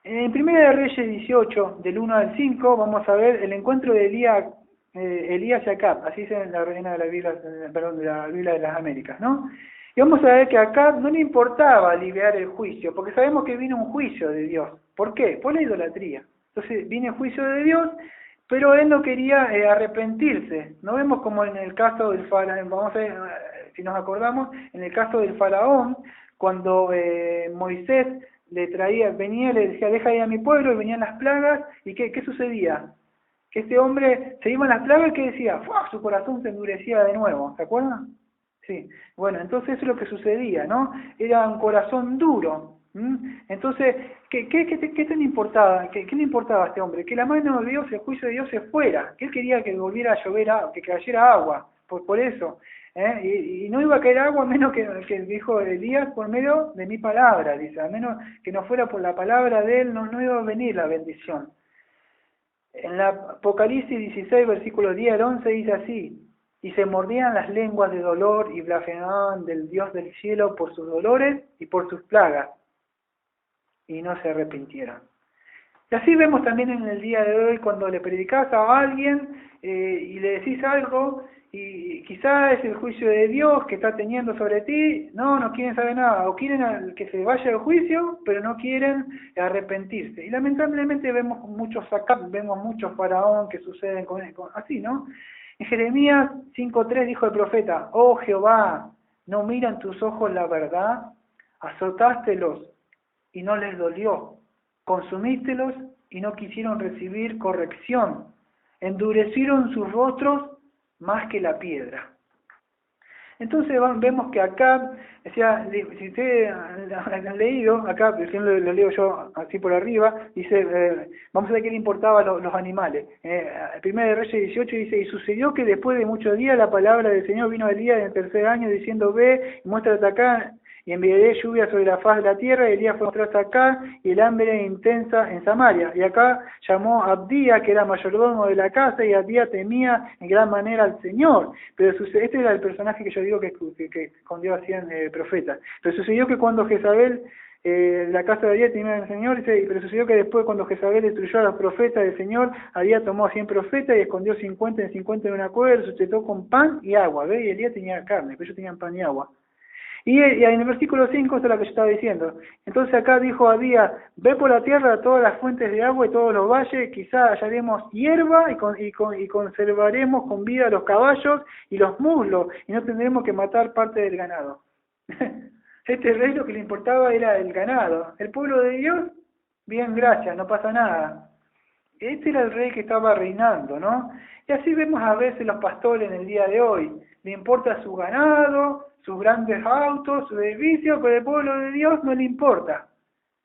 En Primera de Reyes 18, del 1 al 5, vamos a ver el encuentro de Elías y Acab, así dice en la Reina de la Biblia, de la Biblia de las Américas, ¿no? Y vamos a ver que a Acab no le importaba aliviar el juicio, porque sabemos que vino un juicio de Dios. ¿Por qué? Por la idolatría. Entonces viene el juicio de Dios, pero él no quería arrepentirse. No vemos como en el caso del faraón, vamos a ver, si nos acordamos, en el caso del faraón, cuando Moisés venía y le decía, deja ir a mi pueblo, y venían las plagas, y ¿qué sucedía? Que este hombre se iban las plagas y que decía, ¡fua!, su corazón se endurecía de nuevo, ¿se acuerdan? Sí, bueno, entonces eso es lo que sucedía, ¿no? Era un corazón duro. Entonces, ¿qué le importaba? ¿Qué le importaba a este hombre? Que la mano de Dios, el juicio de Dios se fuera, que él quería que volviera a llover, que cayera agua, por eso. Y no iba a caer agua a menos que dijo Elías, por medio de mi palabra, dice, a menos que no fuera por la palabra de él, no iba a venir la bendición. En la Apocalipsis 16, versículos 10 al 11, dice así: y se mordían las lenguas de dolor y blasfemaban del Dios del cielo por sus dolores y por sus plagas, y no se arrepintieron. Y así vemos también en el día de hoy, cuando le predicás a alguien y le decís algo, y quizás es el juicio de Dios que está teniendo sobre ti, no quieren saber nada, o quieren que se vaya el juicio, pero no quieren arrepentirse. Y lamentablemente vemos muchos Acab, vemos muchos faraón que suceden así, ¿no? En Jeremías 5:3 dijo el profeta: oh Jehová, ¿no miran tus ojos la verdad? Azotástelos y no les dolió, consumístelos y no quisieron recibir corrección, endurecieron sus rostros más que la piedra. Entonces vemos que acá, si ustedes han leído, acá, por ejemplo, lo leo yo así por arriba, dice, vamos a ver qué le importaba a los animales. Primera de Reyes 18 dice: y sucedió que después de muchos días la palabra del Señor vino a Elías en el tercer año, diciendo: ve y muéstrate acá, y enviaré lluvia sobre la faz de la tierra. Y Elías fue mostrarse acá, y el hambre era intensa en Samaria. Y acá llamó a Abdías, que era mayordomo de la casa, y Abdías temía en gran manera al Señor. Pero este era el personaje que yo digo que escondió a 100 profetas. Pero sucedió que cuando Jezabel, la casa de Abdías temía al Señor, pero sucedió que después, cuando Jezabel destruyó a los profetas del Señor, Abdías tomó a 100 profetas y escondió 50 en una cueva, los sustentó con pan y agua. ¿Ve? Y Elías tenía carne, pero ellos tenían pan y agua. Y en el versículo 5, esto es lo que yo estaba diciendo. Entonces acá dijo Abdías: ve por la tierra todas las fuentes de agua y todos los valles, quizá hallaremos hierba y conservaremos con vida los caballos y los muslos, y no tendremos que matar parte del ganado. Este rey lo que le importaba era el ganado. El pueblo de Dios, bien, gracias, no pasa nada. Este era el rey que estaba reinando, ¿no? Y así vemos a veces los pastores en el día de hoy. Le importa su ganado, sus grandes autos, sus edificios, pero el pueblo de Dios no le importa.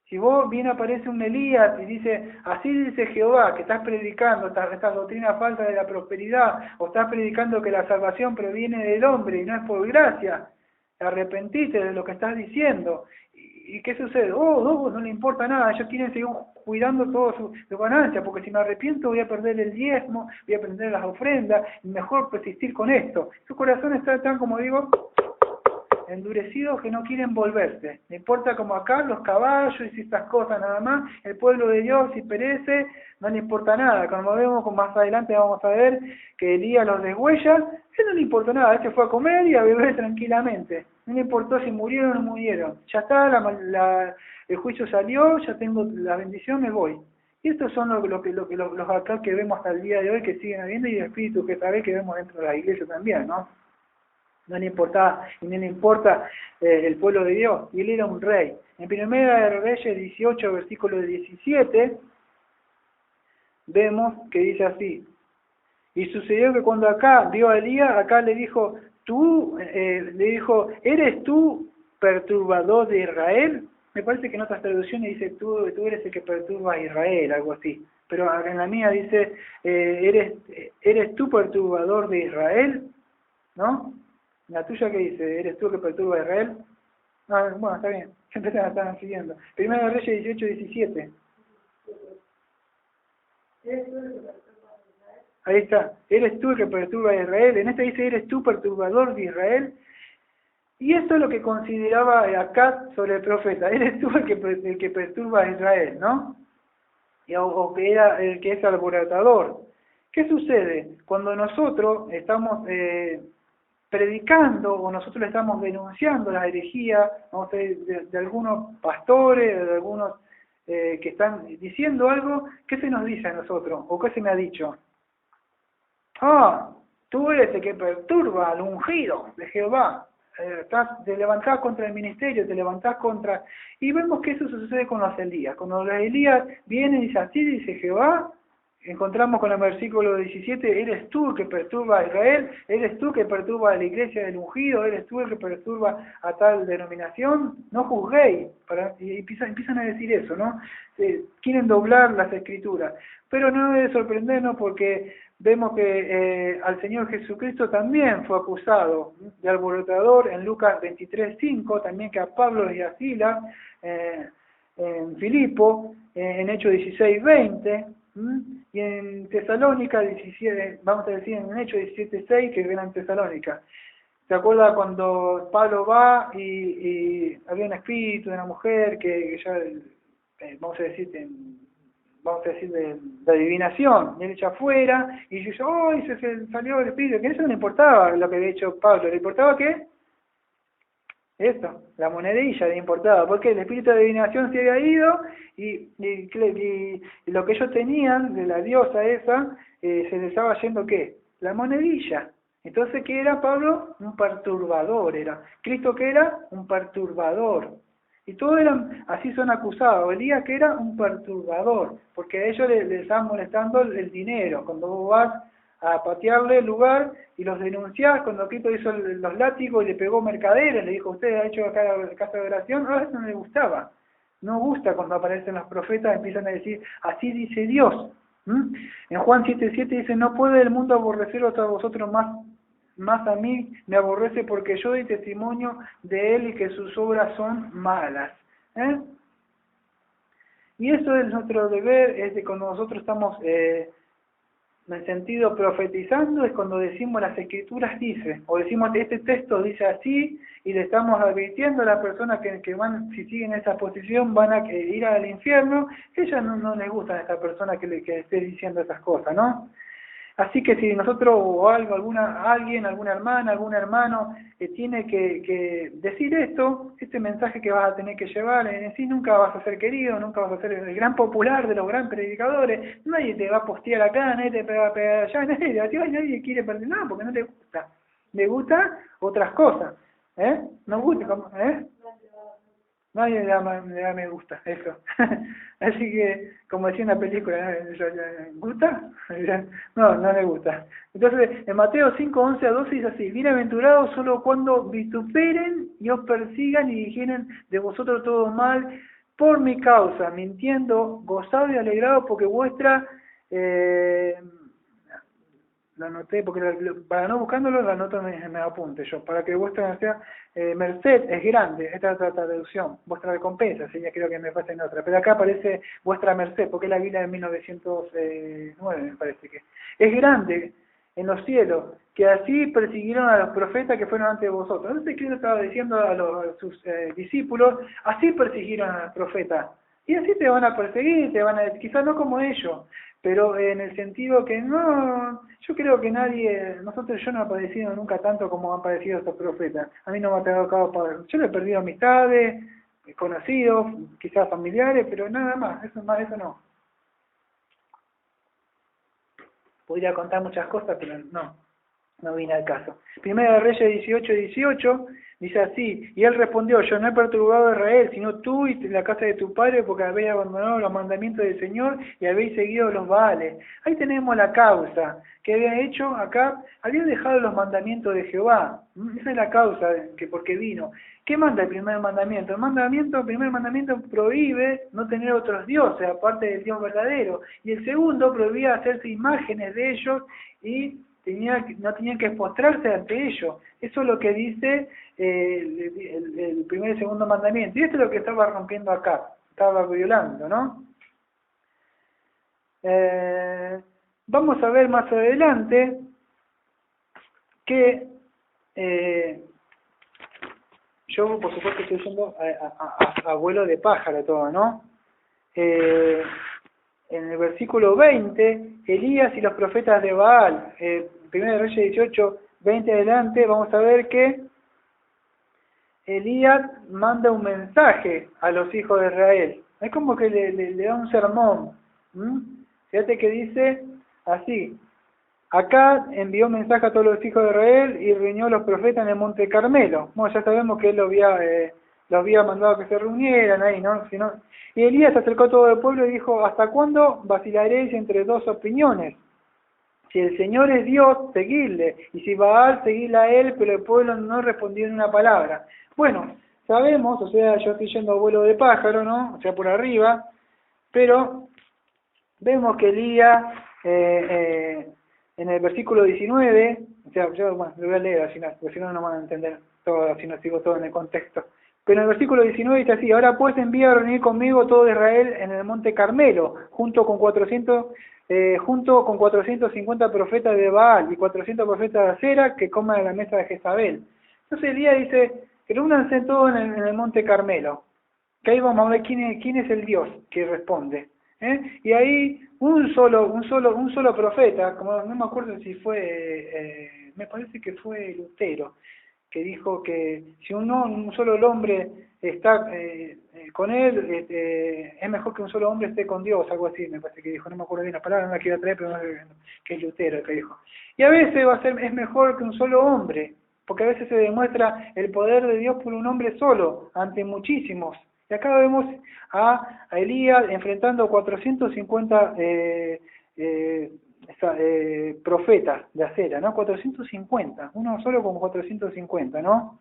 Si vos bien aparece un Elías y dice: así dice Jehová, que estás predicando esta doctrina falsa de la prosperidad, o estás predicando que la salvación proviene del hombre y no es por gracia, arrepentite de lo que estás diciendo. ¿Y qué sucede? No le importa nada, ellos quieren seguir cuidando todo su ganancia, porque si me arrepiento voy a perder el diezmo, voy a perder las ofrendas, y mejor persistir con esto. Su corazón está tan, como digo, endurecidos que no quieren volverse. No importa como acá, los caballos y estas cosas nada más, el pueblo de Dios si perece, no le importa nada. Como vemos más adelante vamos a ver que Elías los deshuella, él no le importó nada, él se fue a comer y a beber tranquilamente. No le importó si murieron o no murieron. Ya está, el juicio salió, ya tengo la bendición, me voy. Y estos son los acá que vemos hasta el día de hoy que siguen habiendo y el espíritu que sabe que vemos dentro de la iglesia también, ¿no? No le importaba y no le importa el pueblo de Dios. Y él era un rey. En Primera de Reyes 18, versículo 17, vemos que dice así. Y sucedió que cuando acá vio a Elías, acá le dijo, ¿eres tú perturbador de Israel? Me parece que en otras traducciones dice, tú eres el que perturba a Israel, algo así. Pero en la mía dice, ¿eres tú perturbador de Israel? ¿No? ¿La tuya qué dice? ¿Eres tú el que perturba a Israel? Ah, bueno, está bien. Siempre se la estaban siguiendo. Primera de Reyes 18, 17. Ahí está. ¿Eres tú el que perturba a Israel? En esta dice, ¿eres tú perturbador de Israel? Y esto es lo que consideraba Acaz sobre el profeta. Eres tú el que perturba a Israel, ¿no? O que era el que es alborotador. ¿Qué sucede? Cuando nosotros estamos predicando o nosotros le estamos denunciando la herejía, vamos a decir, de algunos pastores, de algunos que están diciendo algo, ¿qué se nos dice a nosotros? ¿O qué se me ha dicho? Ah, tú eres el que perturba al ungido de Jehová. Te levantás contra el ministerio, te levantás contra... Y vemos que eso sucede con los Elías. Cuando los Elías vienen y dice así, dice Jehová, encontramos con el versículo 17, eres tú el que perturba a Israel, eres tú el que perturba a la iglesia del ungido, eres tú el que perturba a tal denominación, no juzguéis. Y empiezan a decir eso, ¿no? Quieren doblar las escrituras. Pero no debe sorprendernos porque vemos que al Señor Jesucristo también fue acusado de alborotador en Lucas 23:5, también que a Pablo y a Silas en Filipo, en Hechos 16:20, y en Tesalónica 17, vamos a decir en Hechos 17:6, que era en Tesalónica. ¿Se acuerda cuando Pablo va y había un espíritu de una mujer que ya, vamos a decir de adivinación, y él echa afuera, y yo, ¡ay! Se salió el espíritu! Que eso no le importaba lo que había hecho Pablo, ¿le importaba qué? Eso, la monedilla le importaba, porque el espíritu de adivinación se había ido y lo que ellos tenían de la diosa esa, se les estaba yendo ¿qué? La monedilla. Entonces, ¿qué era Pablo? Un perturbador era. ¿Cristo qué era? Un perturbador. Y todos eran, así son acusados. Elías que era un perturbador, porque a ellos les estaban molestando el dinero. Cuando vos vas a patearle el lugar y los denunciás, cuando Cristo hizo los látigos y le pegó mercaderes, le dijo, usted ha hecho acá la casa de oración, eso no le gustaba. No gusta cuando aparecen los profetas, empiezan a decir, así dice Dios. En Juan 7:7 dice, no puede el mundo aborreceros a vosotros más a mí me aborrece porque yo doy testimonio de él y que sus obras son malas. Y eso es nuestro deber, es de cuando nosotros estamos en el sentido profetizando, es cuando decimos las escrituras dice, o decimos este texto dice así, y le estamos advirtiendo a las personas que van, si siguen esa posición, van a ir al infierno, que a ellas no les gusta a esta persona que esté diciendo esas cosas, ¿no? Así que si nosotros o alguien, alguna hermana, algún hermano tiene que decir esto, este mensaje que vas a tener que llevar, en sí nunca vas a ser querido, nunca vas a ser el gran popular de los gran predicadores, nadie te va a postear acá, nadie te va a pegar allá, nadie quiere perder nada porque no te gusta. Le gusta otras cosas, no gusta, nadie le da me gusta, eso. Así que, como decía en la película, ¿gusta? No le gusta. Entonces, en Mateo 5:11-12 dice así, bienaventurados solo cuando vituperen y os persigan y dijeren de vosotros todo mal por mi causa, mintiendo, gozado y alegrado porque vuestra... lo anoté, porque para no buscándolo, la anoto me apunte yo, para que vuestra merced es grande, esta es la traducción, vuestra recompensa, sí, ya creo que me pasa en otra, pero acá aparece vuestra merced, porque es la Biblia de 1909, me parece que es grande en los cielos, que así persiguieron a los profetas que fueron antes de vosotros. Entonces Cristo estaba diciendo a sus discípulos, así persiguieron a los profetas. Y así te van a perseguir, quizás no como ellos, pero en el sentido que no, yo creo que yo no he padecido nunca tanto como han padecido estos profetas. A mí no me ha tocado, yo le he perdido amistades, conocidos, quizás familiares, pero nada más eso no. Podría contar muchas cosas, pero no viene al caso. Primera de Reyes 18:18 dice así, y él respondió, yo no he perturbado a Israel, sino tú y la casa de tu padre, porque habéis abandonado los mandamientos del Señor y habéis seguido los Baales. Ahí tenemos la causa que había hecho acá, había dejado los mandamientos de Jehová. Esa es la causa que porque vino. ¿Qué manda el primer mandamiento? El primer mandamiento prohíbe no tener otros dioses, aparte del Dios verdadero. Y el segundo prohibía hacerse imágenes de ellos y no tenían que postrarse ante ellos. Eso es lo que dice el primer y segundo mandamiento. Y esto es lo que estaba rompiendo acá, estaba violando, ¿no? Vamos a ver más adelante que yo, por supuesto, estoy yendo a vuelo de pájaro todo, ¿no? En el versículo 20, Elías y los profetas de Baal, 1 Reyes 18, 20 adelante, vamos a ver que Elías manda un mensaje a los hijos de Israel. Es como que le da un sermón. Fíjate que dice así, acá envió un mensaje a todos los hijos de Israel y reunió a los profetas en el monte Carmelo. Bueno, ya sabemos que él los había mandado que se reunieran ahí, ¿no? Y Elías se acercó a todo el pueblo y dijo, ¿hasta cuándo vacilaréis entre dos opiniones? Si el Señor es Dios, seguidle, y si Baal, seguidle a él, pero el pueblo no respondió en una palabra. Bueno, sabemos, o sea, yo estoy yendo a vuelo de pájaro, ¿no? O sea, por arriba, pero vemos que Elías, en el versículo 19, o sea, yo lo voy a leer, porque si no, no van a entender todo, si no sigo todo en el contexto. Pero en el versículo 19 dice así, ahora pues envía a reunir conmigo todo Israel en el monte Carmelo, junto con 450 profetas de Baal y 400 profetas de Acera que coman a la mesa de Jezabel. Entonces Elías dice, reúnanse todos en el monte Carmelo, que ahí vamos a ver quién es el Dios que responde. Y ahí un solo profeta, como no me acuerdo si fue, me parece que fue Lutero, que dijo que si un solo hombre está con él, es mejor que un solo hombre esté con Dios, algo así, me parece que dijo, no me acuerdo bien la palabra, no la quiero traer, pero que es Lutero el que dijo. Y a veces es mejor que un solo hombre, porque a veces se demuestra el poder de Dios por un hombre solo, ante muchísimos. Y acá vemos a Elías enfrentando 450 profetas de Acera, ¿no? 450, uno solo con 450, ¿no?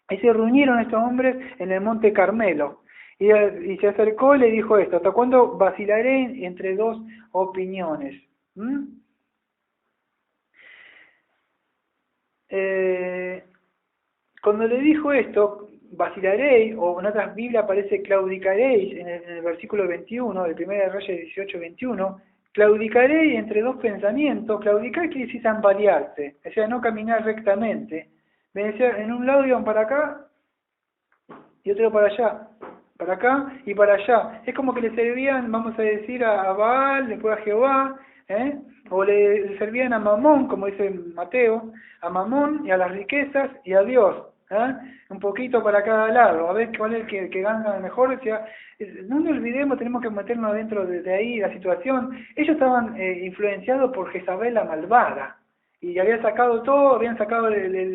Y se reunieron estos hombres en el monte Carmelo. Y se acercó y le dijo esto, ¿hasta cuándo vacilaré entre dos opiniones? Cuando le dijo esto, vacilaréis, o en otras Biblias aparece claudicaréis, en el versículo 21, del 1 de Reyes 18:21, claudicaréis entre dos pensamientos. Claudicar quiere decir tambalearse, o sea, no caminar rectamente. Me decía, en un lado iban para acá y otro para allá, para acá y para allá. Es como que le servían, vamos a decir, a Baal, después a Jehová, o le servían a Mamón, como dice Mateo, a Mamón y a las riquezas y a Dios. Un poquito para cada lado, a ver cuál es el que gana mejor. O sea, no nos olvidemos, tenemos que meternos dentro de ahí la situación. Ellos estaban influenciados por Jezabel la malvada, y habían sacado todo, habían sacado,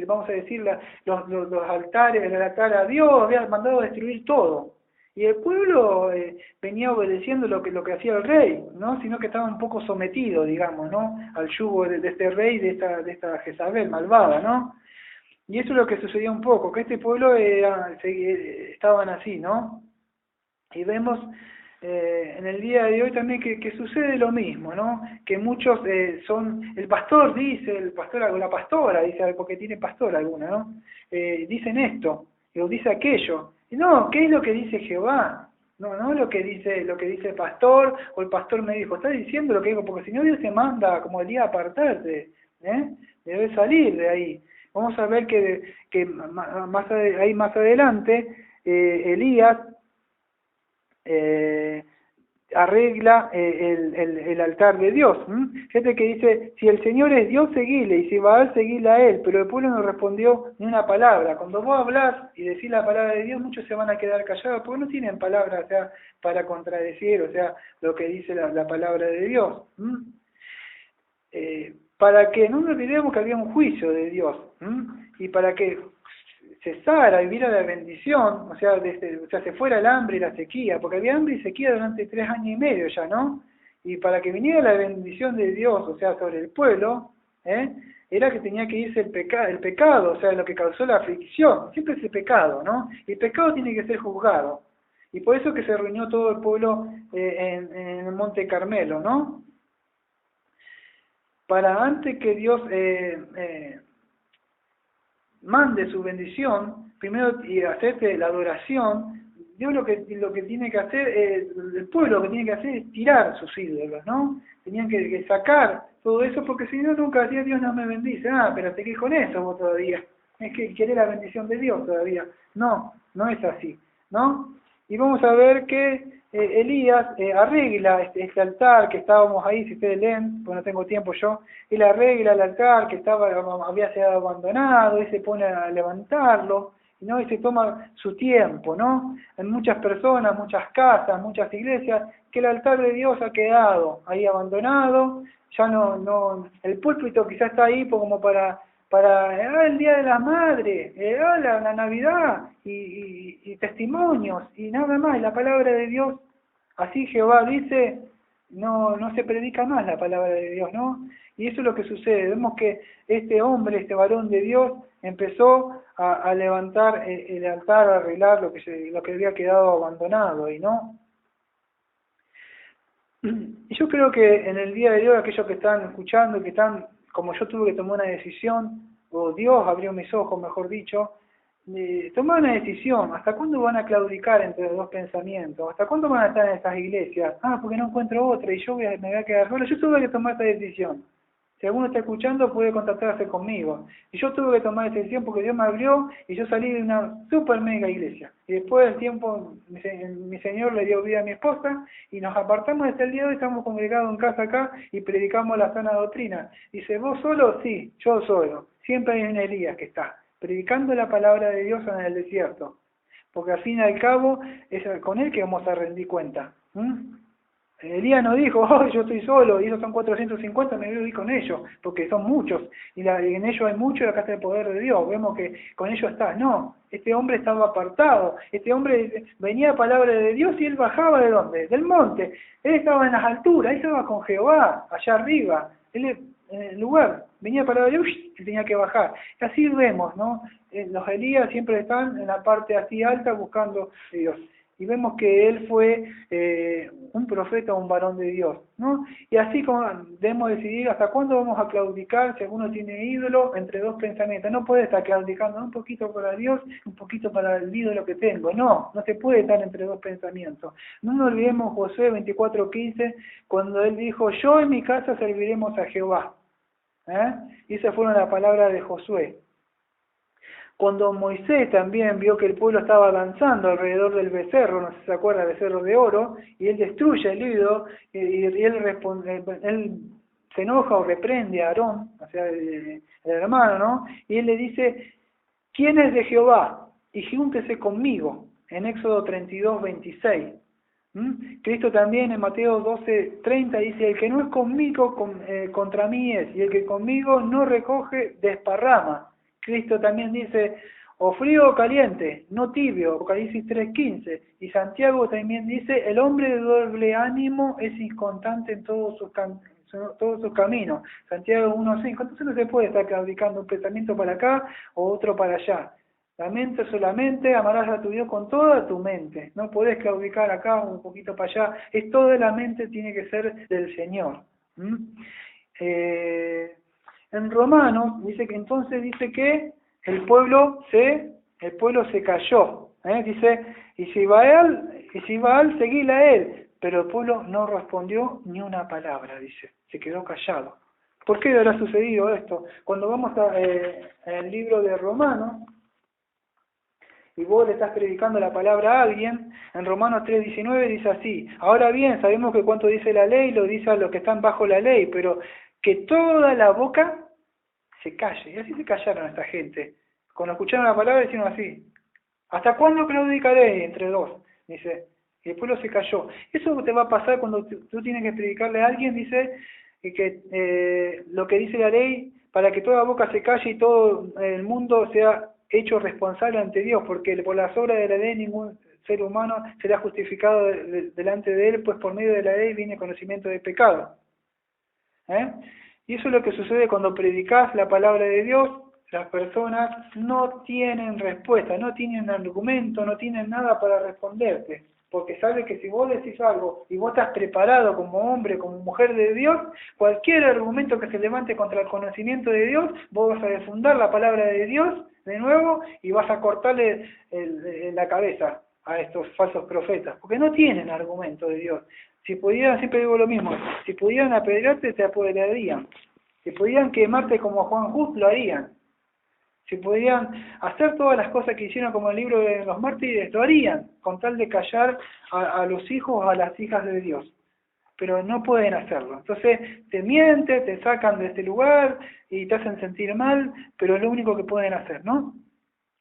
vamos a decir, los altares, el altar a Dios, habían mandado a destruir todo. Y el pueblo venía obedeciendo lo que hacía el rey, ¿no? Sino que estaba un poco sometido, digamos, ¿no? Al yugo de este rey, de esta Jezabel malvada, ¿no? Y eso es lo que sucedió un poco, que este pueblo estaban así, ¿no? Y vemos en el día de hoy también que sucede lo mismo, ¿no? Que muchos el pastor dice, la pastora dice, porque tiene pastor alguna, ¿no? Dicen esto, o dice aquello. Y no, ¿qué es lo que dice Jehová? No lo que dice el pastor, o el pastor me dijo, está diciendo lo que digo, porque si no Dios te manda, como Elías, a apartarte. Debe salir de ahí. Vamos a ver que ahí más adelante Elías arregla el altar de Dios. Fíjate que dice, si el Señor es Dios, seguile, y si Baal, seguile a él. Pero el pueblo no respondió ni una palabra. Cuando vos hablás y decís la palabra de Dios, muchos se van a quedar callados, porque no tienen palabras, o sea, para contradecir, o sea, lo que dice la palabra de Dios. Para que no nos olvidemos que había un juicio de Dios, y para que cesara y viera la bendición, o sea, se fuera el hambre y la sequía, porque había hambre y sequía durante 3 años y medio ya, ¿no? Y para que viniera la bendición de Dios, o sea, sobre el pueblo, era que tenía que irse el pecado, o sea, lo que causó la aflicción, siempre es el pecado, ¿no? Y el pecado tiene que ser juzgado, y por eso que se reunió todo el pueblo en el Monte Carmelo, ¿no? Para antes que Dios mande su bendición, primero y hacerte la adoración, Dios lo que tiene que hacer, el pueblo lo que tiene que hacer es tirar sus ídolos, ¿no? Tenían que sacar todo eso, porque si no, nunca decía Dios no me bendice. Pero te quedas con eso vos todavía, es que querés la bendición de Dios todavía. No, no es así, ¿no? Y vamos a ver que Elías arregla este altar que estábamos ahí, si ustedes leen, pues no tengo tiempo yo, él arregla el altar que había sido abandonado, y se pone a levantarlo, ¿no? Y se toma su tiempo, ¿no? En muchas personas, muchas casas, muchas iglesias, que el altar de Dios ha quedado ahí abandonado, ya no, el púlpito quizás está ahí como para el Día de la Madre, la Navidad y testimonios y nada más. La palabra de Dios, así Jehová dice, no se predica más la palabra de Dios, ¿no? Y eso es lo que sucede. Vemos que este hombre, este varón de Dios, empezó a levantar el altar, a arreglar lo que había quedado abandonado, y no. Y yo creo que en el día de hoy, aquellos que están escuchando, que están, como yo tuve que tomar una decisión, o Dios abrió mis ojos, mejor dicho, tomar una decisión. ¿Hasta cuándo van a claudicar entre los dos pensamientos? ¿Hasta cuándo van a estar en estas iglesias? Porque no encuentro otra y yo me voy a quedar solo. Yo tuve que tomar esta decisión. Si alguno está escuchando, puede contactarse conmigo. Y yo tuve que tomar esta decisión porque Dios me abrió y yo salí de una super mega iglesia. Y después del tiempo, mi Señor le dio vida a mi esposa y nos apartamos desde el día de hoy, estamos congregados en casa acá y predicamos la sana doctrina. Dice, ¿vos solo? Sí, yo solo. Siempre hay un Elías que está predicando la palabra de Dios en el desierto. Porque al fin y al cabo, es con él que vamos a rendir cuenta. Elías no dijo, yo estoy solo, y esos son 450, me voy con ellos, porque son muchos, y en ellos hay mucho, y acá está el poder de Dios, vemos que con ellos está. No, este hombre estaba apartado, este hombre venía a palabra de Dios, y él bajaba ¿de dónde? Del monte, él estaba en las alturas, él estaba con Jehová, allá arriba, él en el lugar, venía a palabra de Dios, y tenía que bajar. Y así vemos, ¿no? Los Elías siempre están en la parte así alta buscando a Dios. Y vemos que él fue un profeta, un varón de Dios, ¿no? Y así como debemos decidir hasta cuándo vamos a claudicar, si alguno tiene ídolo, entre dos pensamientos. No puede estar claudicando un poquito para Dios, un poquito para el ídolo que tengo. No se puede estar entre dos pensamientos. No nos olvidemos Josué 24:15, cuando él dijo, yo en mi casa serviremos a Jehová. Y esas fueron las palabras de Josué. Cuando Moisés también vio que el pueblo estaba danzando alrededor del becerro, no sé si se acuerda, el becerro de oro, y él destruye el ídolo, y él se enoja o reprende a Aarón, o sea, el hermano, ¿no? Y él le dice, ¿quién es de Jehová? Y júntese conmigo, en Éxodo 32:26. Cristo también en Mateo 12:30 dice, el que no es conmigo, contra mí es, y el que conmigo no recoge, desparrama. Cristo también dice, o frío o caliente, no tibio, Apocalipsis 3:15. Y Santiago también dice, el hombre de doble ánimo es inconstante en todos sus caminos. Santiago 1:5. Entonces no se puede estar claudicando un pensamiento para acá o otro para allá. La mente solamente, amarás a tu Dios con toda tu mente. No podés claudicar acá un poquito para allá. Es toda la mente, tiene que ser del Señor. En Romanos dice que el pueblo se cayó. Dice, y si Baal, seguíla a él. Pero el pueblo no respondió ni una palabra, dice. Se quedó callado. ¿Por qué habrá sucedido esto? Cuando vamos al libro de Romanos, y vos le estás predicando la palabra a alguien, en Romanos 3:19 dice así: ahora bien, sabemos que cuanto dice la ley, lo dice a los que están bajo la ley, pero que toda la boca se calle. Y así se callaron esta gente. Cuando escucharon la palabra, dijeron así: ¿hasta cuándo claudicaré entre dos? Dice, y el pueblo se cayó. Eso te va a pasar cuando tú tienes que predicarle a alguien, dice, que lo que dice la ley, para que toda boca se calle y todo el mundo sea hecho responsable ante Dios, porque por las obras de la ley ningún ser humano será justificado delante de él, pues por medio de la ley viene conocimiento de pecado. Y eso es lo que sucede cuando predicas la palabra de Dios. Las personas no tienen respuesta, no tienen argumento, no tienen nada para responderte, porque sabe que si vos decís algo y vos estás preparado como hombre, como mujer de Dios, cualquier argumento que se levante contra el conocimiento de Dios, vos vas a defundar la palabra de Dios de nuevo y vas a cortarle la cabeza a estos falsos profetas, porque no tienen argumento de Dios. Si pudieran, siempre digo lo mismo, si pudieran apedrearte, te apoderarían. Si pudieran quemarte como Juan Hus, lo harían. Si pudieran hacer todas las cosas que hicieron como el libro de los mártires, lo harían, con tal de callar a los hijos o a las hijas de Dios. Pero no pueden hacerlo. Entonces te mienten, te sacan de este lugar y te hacen sentir mal, pero es lo único que pueden hacer, ¿no?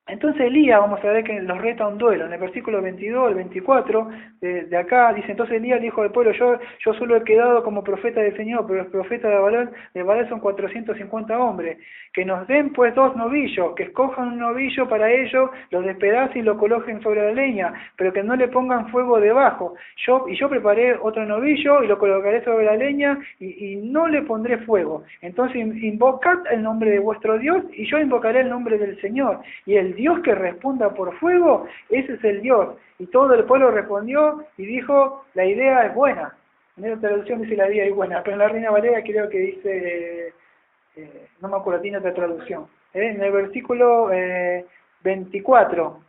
Entonces Elías, vamos a ver que los reta un duelo, en el versículo 22 al 24, de acá, dice: entonces Elías dijo al pueblo: yo solo he quedado como profeta del Señor, pero los profetas de Baal son 450 hombres, que nos den pues 2 novillos, que escojan un novillo para ellos, lo despedacen y lo coloquen sobre la leña, pero que no le pongan fuego debajo. Yo preparé otro novillo y lo colocaré sobre la leña y no le pondré fuego. Entonces invocad el nombre de vuestro Dios y yo invocaré el nombre del Señor. Y el Dios que responda por fuego, ese es el Dios. Y todo el pueblo respondió y dijo: la idea es buena. En esa traducción dice la idea es buena, pero en la Reina Valera creo que dice, no me acuerdo, tiene otra traducción. En el versículo 24.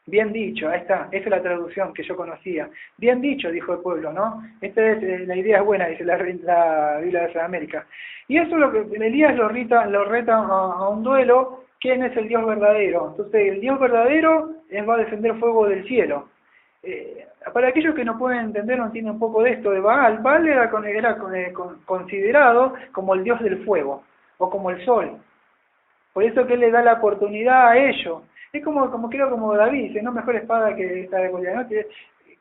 Bien dicho, ahí está, esa es la traducción que yo conocía. Bien dicho, dijo el pueblo, ¿no? Esta es, la idea es buena, dice la Biblia de Sudamérica. Y eso es lo que Elías lo reta a un duelo. ¿Quién es el Dios verdadero? Entonces, el Dios verdadero va a descender fuego del cielo. Para aquellos que no pueden entender, no entienden un poco de esto de Baal, Baal era considerado como el Dios del fuego, o como el sol. Por eso que él le da la oportunidad a ellos. Es como como David dice: no mejor espada que esta de Goliat, ¿no?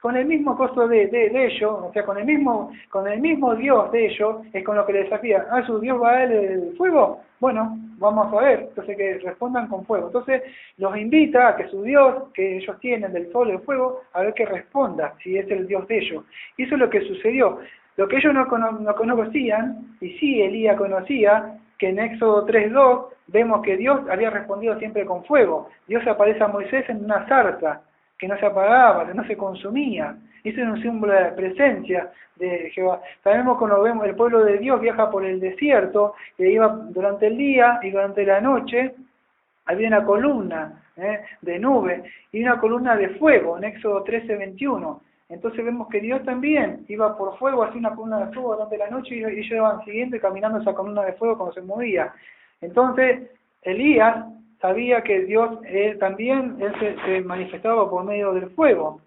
Con el mismo costo de ellos, o sea, con el mismo Dios de ellos, es con lo que le desafía. ¿Su Dios va a él el fuego? Bueno, vamos a ver. Entonces que respondan con fuego. Entonces los invita a que su Dios, que ellos tienen del sol, del fuego, a ver que responda, si es el Dios de ellos. Y eso es lo que sucedió. Lo que ellos no conocían, y sí Elías conocía, que en Éxodo 3:2 vemos que Dios había respondido siempre con fuego. Dios aparece a Moisés en una zarza que no se apagaba, que no se consumía. Eso es un símbolo de la presencia de Jehová. Sabemos cuando vemos el pueblo de Dios viaja por el desierto, que iba durante el día y durante la noche había una columna de nube y una columna de fuego en Éxodo 13:21. Entonces vemos que Dios también iba por fuego, hacía una columna de fuego durante la noche y ellos iban siguiendo y caminando esa columna de fuego cuando se movía. Entonces Elías sabía que Dios también se manifestaba por medio del fuego.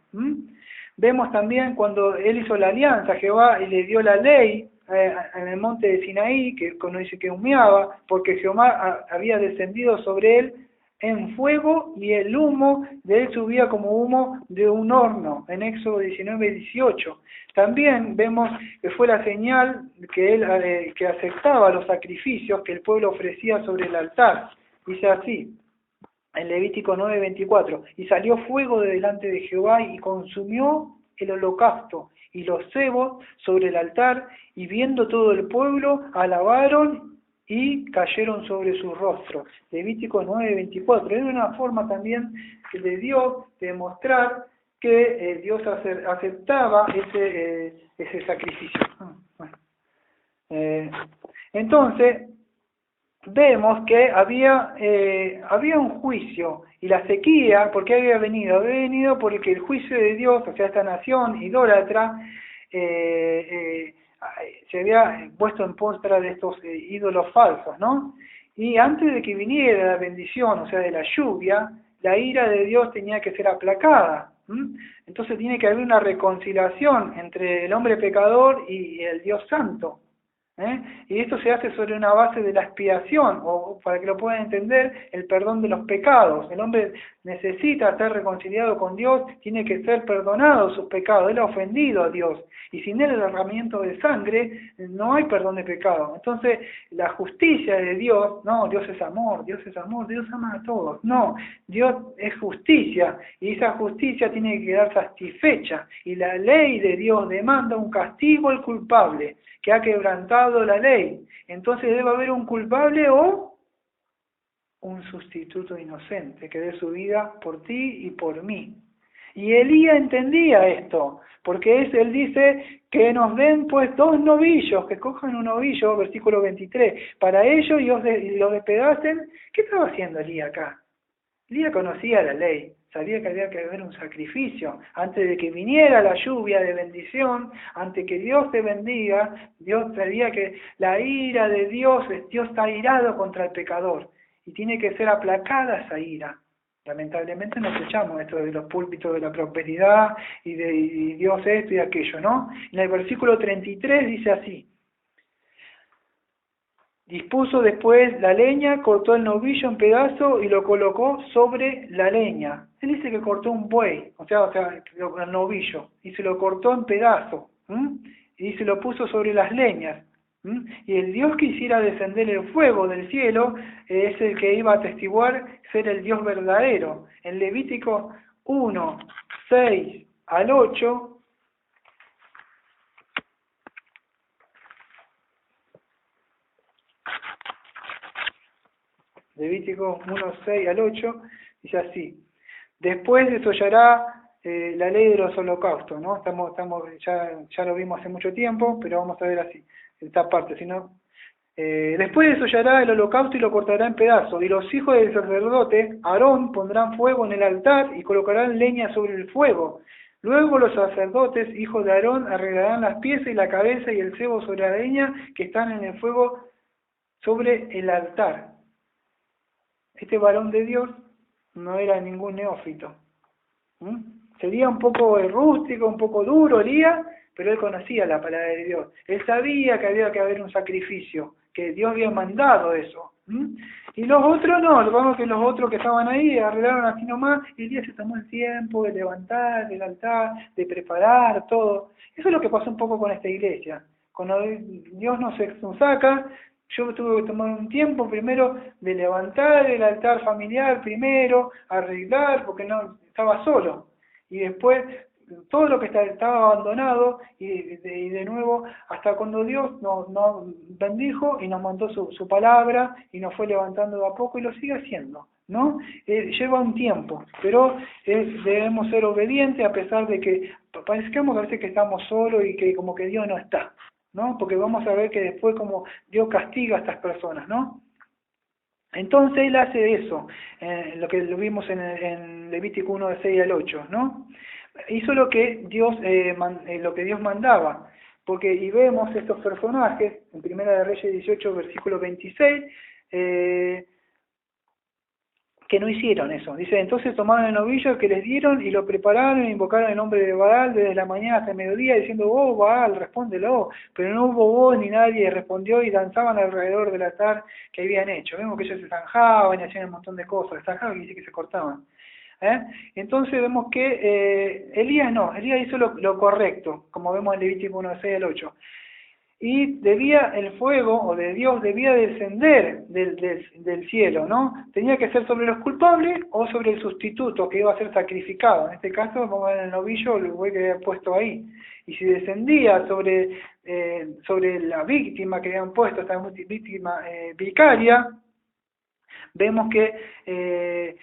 Vemos también cuando él hizo la alianza, Jehová, y le dio la ley en el monte de Sinaí, que cuando dice que humeaba, porque Jehová había descendido sobre él en fuego y el humo de él subía como humo de un horno, en Éxodo 19:18. También vemos que fue la señal que él que aceptaba los sacrificios que el pueblo ofrecía sobre el altar. Dice así, en Levítico 9:24, y salió fuego de delante de Jehová y consumió el holocausto y los cebos sobre el altar, y viendo todo el pueblo, alabaron y cayeron sobre sus rostros. Levítico 9:24. Es una forma también de Dios de mostrar que Dios aceptaba ese sacrificio. Entonces, vemos que había un juicio, y la sequía, ¿por qué había venido? Había venido porque el juicio de Dios, o sea, esta nación idólatra, se había puesto en contra de estos ídolos falsos, ¿no? Y antes de que viniera la bendición, o sea, de la lluvia, la ira de Dios tenía que ser aplacada. Entonces tiene que haber una reconciliación entre el hombre pecador y el Dios santo. Y esto se hace sobre una base de la expiación, o para que lo puedan entender, el perdón de los pecados. El hombre necesita ser reconciliado con Dios, tiene que ser perdonado sus pecados. Él ha ofendido a Dios, y sin el derramamiento de sangre no hay perdón de pecado. Entonces la justicia de Dios, no, Dios es amor, Dios es amor, Dios ama a todos. No, Dios es justicia, y esa justicia tiene que quedar satisfecha, y la ley de Dios demanda un castigo al culpable que ha quebrantado la ley. Entonces debe haber un culpable o un sustituto inocente que dé su vida por ti y por mí. Y Elías entendía esto, porque él dice que nos den pues 2 novillos, que cojan un novillo, versículo 23, para ellos y los despedacen. ¿Qué estaba haciendo Elías acá? Elías conocía la ley, sabía que había que haber un sacrificio, antes de que viniera la lluvia de bendición, antes que Dios te bendiga. Dios sabía que la ira de Dios está irado contra el pecador, y tiene que ser aplacada esa ira. Lamentablemente no escuchamos esto de los púlpitos de la prosperidad, y Dios esto y aquello, ¿no? En el versículo 33 dice así: dispuso después la leña, cortó el novillo en pedazos y lo colocó sobre la leña. Él dice que cortó un buey, o sea el novillo, y se lo cortó en pedazos, y se lo puso sobre las leñas. Y el Dios que hiciera descender el fuego del cielo es el que iba a atestiguar ser el Dios verdadero. En Levítico 1, 6 al 8... Levítico 1, 6 al 8, dice así: después desollará la ley de los holocaustos, ¿no? Ya lo vimos hace mucho tiempo, pero vamos a ver así, esta parte, después desollará el holocausto y lo cortará en pedazos, y los hijos del sacerdote, Aarón, pondrán fuego en el altar y colocarán leña sobre el fuego. Luego los sacerdotes, hijos de Aarón, arreglarán las piezas y la cabeza y el cebo sobre la leña que están en el fuego sobre el altar. Este varón de Dios no era ningún neófito. Sería un poco rústico, un poco duro Elías, pero él conocía la palabra de Dios. Él sabía que había que haber un sacrificio, que Dios había mandado eso. Y los otros no, vamos que los otros que estaban ahí arreglaron así nomás, y Elías se tomó el tiempo de levantar el altar, de preparar todo. Eso es lo que pasó un poco con esta iglesia. Cuando Dios nos saca, yo tuve que tomar un tiempo primero de levantar el altar familiar, primero, arreglar, porque no estaba solo. Y después todo lo que estaba abandonado, y de nuevo, hasta cuando Dios nos bendijo y nos mandó su palabra, y nos fue levantando de a poco, y lo sigue haciendo, ¿no? Lleva un tiempo, pero debemos ser obedientes a pesar de que parezcamos a veces que estamos solos y que como que Dios no está, ¿no? Porque vamos a ver que después como Dios castiga a estas personas, ¿no? Entonces Él hace eso, lo que lo vimos en Levítico 1, de 6 al 8, ¿no? Hizo lo que Dios mandaba, y vemos estos personajes, en Primera de Reyes 18, versículo 26, que no hicieron eso. Dice: entonces tomaron el novillo que les dieron y lo prepararon e invocaron el nombre de Baal desde la mañana hasta el mediodía, diciendo: oh Baal, respóndelo. Pero no hubo voz ni nadie respondió, y danzaban alrededor del altar que habían hecho. Vemos que ellos se zanjaban y hacían un montón de cosas. Zanjaban y dice que se cortaban. Entonces vemos que Elías hizo lo correcto, como vemos en Levítico 1, 6 al 8. Y el fuego de Dios debía descender del cielo, ¿no? Tenía que ser sobre los culpables o sobre el sustituto que iba a ser sacrificado. En este caso, vamos a ver el novillo, el buey que había puesto ahí. Y si descendía sobre la víctima que habían puesto, esta víctima vicaria, vemos que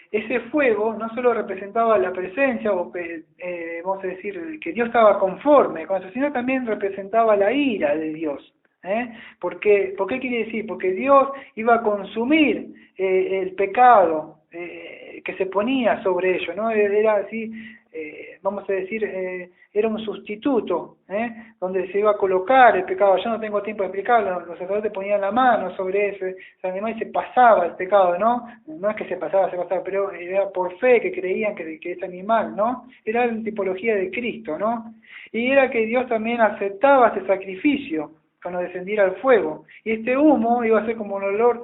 ese fuego no solo representaba la presencia, vamos a decir, que Dios estaba conforme con eso, sino también representaba la ira de Dios. ¿Por qué quiere decir? Porque Dios iba a consumir el pecado que se ponía sobre ellos, ¿no? Era así, vamos a decir, era un sustituto, donde se iba a colocar el pecado. Yo no tengo tiempo de explicarlo, los sacerdotes ponían la mano sobre ese animal y se pasaba el pecado, ¿no? No es que se pasaba, pero era por fe que creían que ese animal, ¿no? Era la tipología de Cristo, ¿no? Y era que Dios también aceptaba ese sacrificio cuando descendiera el fuego. Y este humo iba a ser como un olor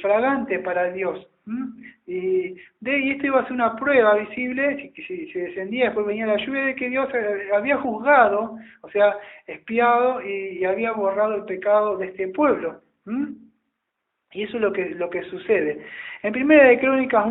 fragante para Dios. Y esto iba a ser una prueba visible, si descendía, después venía la lluvia, de que Dios había juzgado, o sea, expiado y había borrado el pecado de este pueblo. Y eso es lo que sucede. En Primera de Crónicas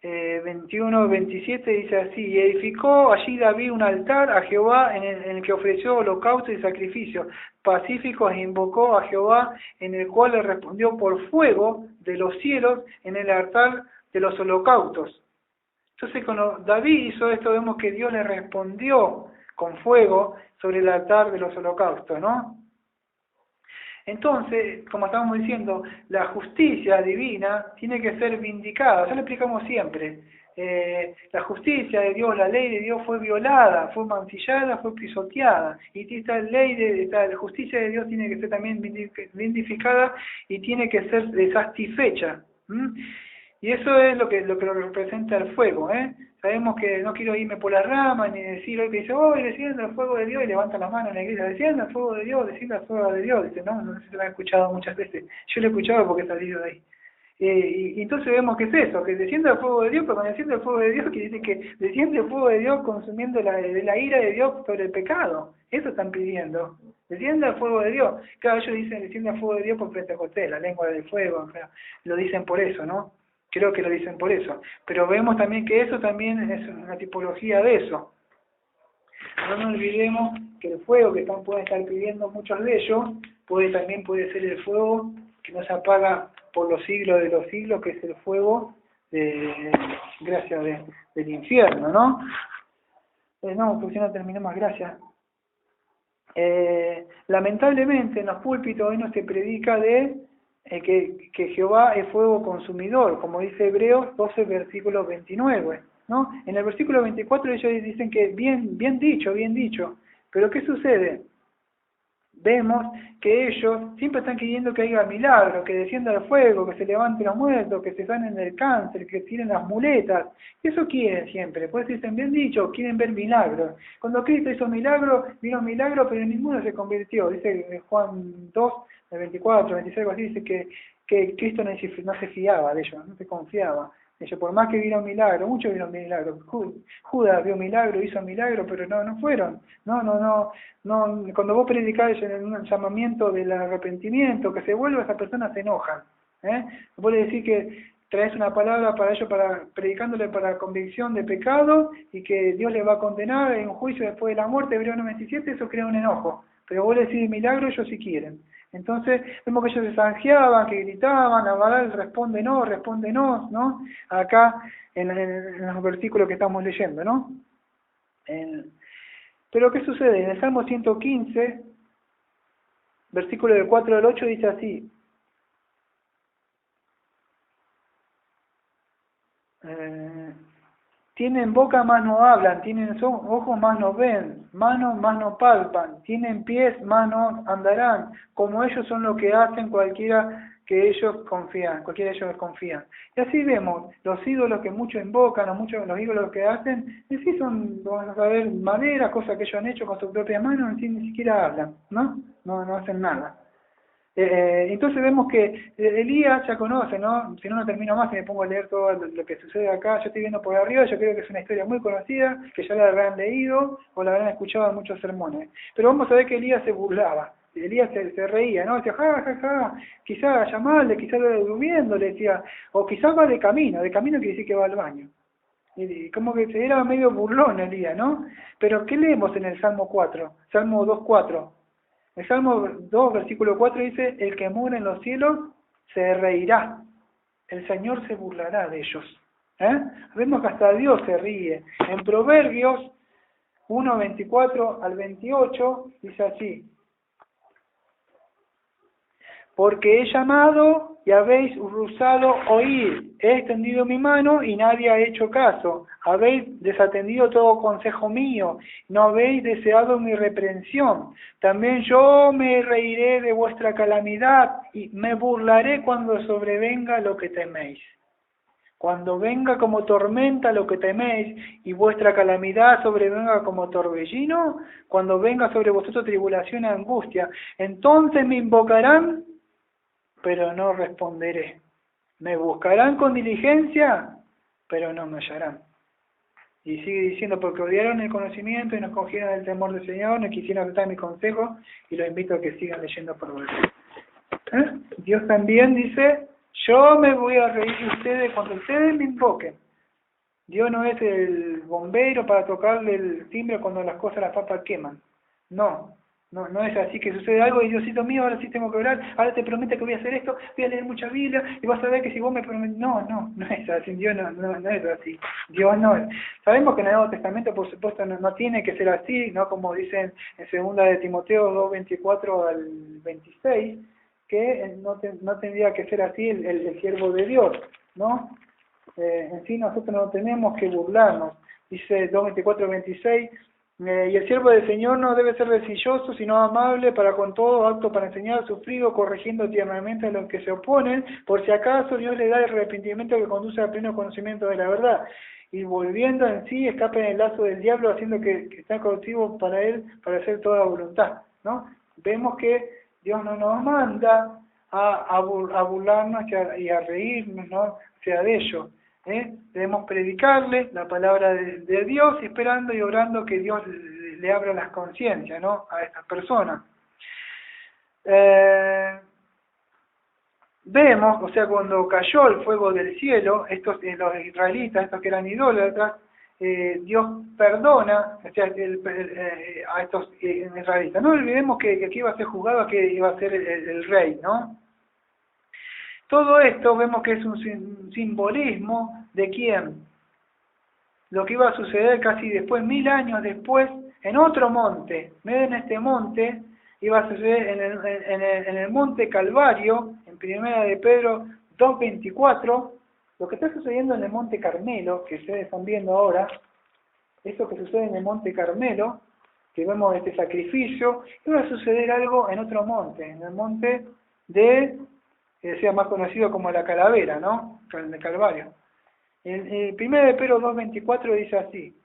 21-27 dice así: y edificó allí David un altar a Jehová en el que ofreció holocausto y sacrificios pacíficos e invocó a Jehová, en el cual le respondió por fuego de los cielos en el altar de los holocaustos. Entonces cuando David hizo esto, vemos que Dios le respondió con fuego sobre el altar de los holocaustos, ¿no? Entonces, como estamos diciendo, la justicia divina tiene que ser vindicada. Ya lo explicamos siempre. La justicia de Dios, la ley de Dios fue violada, fue mancillada, fue pisoteada. Y esta esta justicia de Dios tiene que ser también vindificada y tiene que ser satisfecha. Y eso es lo que lo representa el fuego, Sabemos que no quiero irme por las ramas ni decir hoy que dice, oh, desciende el fuego de Dios, y levanta la mano en la iglesia, desciende el fuego de Dios, desciende el fuego de Dios. Dice, no sé si lo han escuchado muchas veces. Yo lo he escuchado porque he salido de ahí. Y entonces vemos que es eso, que desciende el fuego de Dios, pero cuando desciende el fuego de Dios quiere decir que desciende el fuego de Dios consumiendo la ira de Dios sobre el pecado. Eso están pidiendo. Desciende el fuego de Dios. Claro, ellos dicen desciende el fuego de Dios por Pentecostés, la lengua del fuego, o sea, lo dicen por eso, ¿no? Creo que lo dicen por eso. Pero vemos también que eso también es una tipología de eso. No nos olvidemos que el fuego que pueden estar pidiendo muchos de ellos, también puede ser el fuego que no se apaga por los siglos de los siglos, que es el fuego del infierno, ¿no? No, porque si no termino más, gracias. Lamentablemente en los púlpitos hoy no se predica de que Jehová es fuego consumidor, como dice Hebreos 12, versículo 29, ¿no? En el versículo 24 ellos dicen que bien dicho, pero ¿qué sucede? Vemos que ellos siempre están queriendo que haya milagros, que descienda el fuego, que se levanten los muertos, que se sanen del cáncer, que tiren las muletas. Eso quieren siempre. Pues dicen, bien dicho, quieren ver milagros. Cuando Cristo hizo milagros, vino milagros, pero ninguno se convirtió. Dice Juan 2, 24, 26, algo así, dice que Cristo no se fiaba de ellos, no se confiaba. Ellos, por más que vieron milagros, muchos vieron milagros. Judas vio milagros, hizo milagros, pero no fueron. No. Cuando vos predicás en un llamamiento del arrepentimiento, que se vuelva, esas personas se enojan. Vos le decís que traes una palabra para ellos, predicándole para convicción de pecado, y que Dios les va a condenar en un juicio después de la muerte, Hebreos 97, eso crea un enojo. Pero vos le decís milagro, ellos sí quieren. Entonces vemos que ellos se zanjeaban, que gritaban, Abadal responde no, ¿no? Acá en los versículos que estamos leyendo, ¿no? Pero ¿qué sucede? En el Salmo 115, versículo del 4 al 8 dice así: tienen boca más no hablan, tienen ojos más no ven, manos más no palpan, tienen pies más no andarán, como ellos son lo que hacen cualquiera de ellos confían. Y así vemos, los ídolos que muchos invocan, los ídolos que hacen, en sí son, vamos a ver, madera, cosas que ellos han hecho con sus propias manos, ni siquiera hablan, no hacen nada. Entonces vemos que Elías ya conoce, ¿no? Si no termino más y me pongo a leer todo lo que sucede acá. Yo estoy viendo por arriba, yo creo que es una historia muy conocida, que ya la habrán leído o la habrán escuchado en muchos sermones. Pero vamos a ver que Elías se burlaba. Elías se reía, ¿no? Decía, ja, quizás llamarle, quizás lo durmiendo, le decía, o quizás va de camino quiere decir que va al baño. Y como que era medio burlón Elías, ¿no? Pero ¿qué leemos en el Salmo 2:4? El Salmo 2, versículo 4 dice, el que mora en los cielos se reirá, el Señor se burlará de ellos. Vemos que hasta Dios se ríe. En Proverbios 1, 24 al 28 dice así: porque he llamado y habéis rehusado oír. He extendido mi mano y nadie ha hecho caso. Habéis desatendido todo consejo mío, no habéis deseado mi reprensión. También yo me reiré de vuestra calamidad y me burlaré cuando sobrevenga lo que teméis. Cuando venga como tormenta lo que teméis y vuestra calamidad sobrevenga como torbellino, cuando venga sobre vosotros tribulación y angustia, entonces me invocarán, pero no responderé. Me buscarán con diligencia, pero no me hallarán. Y sigue diciendo, porque odiaron el conocimiento y no cogieron el temor del Señor, no quisieron aceptar mi consejo, y los invito a que sigan leyendo por favor. Dios también dice, yo me voy a reír de ustedes cuando ustedes me invoquen. Dios no es el bombero para tocarle el timbre cuando las cosas, las papas queman. No es así que sucede algo y Diosito mío, ahora sí tengo que orar, ahora te prometo que voy a hacer esto, voy a leer mucha Biblia y vas a ver que si vos me prometes... No es así, Dios no es así. Dios no es. Sabemos que en el Nuevo Testamento, por supuesto, no tiene que ser así, ¿no? Como dicen en 2 de Timoteo 2:24 al 26, que no tendría que ser así el siervo de Dios, ¿no? En sí nosotros no tenemos que burlarnos. Dice 2:24-26, y el siervo del Señor no debe ser rencilloso, sino amable, para con todo, apto para enseñar, sufrido, corrigiendo tiernamente a los que se oponen, por si acaso Dios le da el arrepentimiento que conduce al pleno conocimiento de la verdad. Y volviendo en sí, escape en el lazo del diablo, haciendo que está cautivo para él, para hacer toda voluntad, ¿no? Vemos que Dios no nos manda a burlarnos y a reírnos, ¿no? O sea, de ello. Debemos predicarle la palabra de Dios, esperando y orando que Dios le abra las conciencias, ¿no? A estas personas. Vemos, o sea, cuando cayó el fuego del cielo, los israelitas, estos que eran idólatras, Dios perdona, o sea, a estos israelitas. No olvidemos que aquí iba a ser juzgado, que iba a ser el rey, ¿no? Todo esto vemos que es un simbolismo de quién. Lo que iba a suceder casi después, 1000 años después, en otro monte. En este monte iba a suceder en el monte Calvario, en 1 de Pedro 2:24, lo que está sucediendo en el monte Carmelo, que ustedes están viendo ahora, eso que sucede en el monte Carmelo, que vemos este sacrificio, iba a suceder algo en otro monte, en el monte de... sea más conocido como la calavera, ¿no? El Calvario. El 1 de Pedro 2:24 dice así: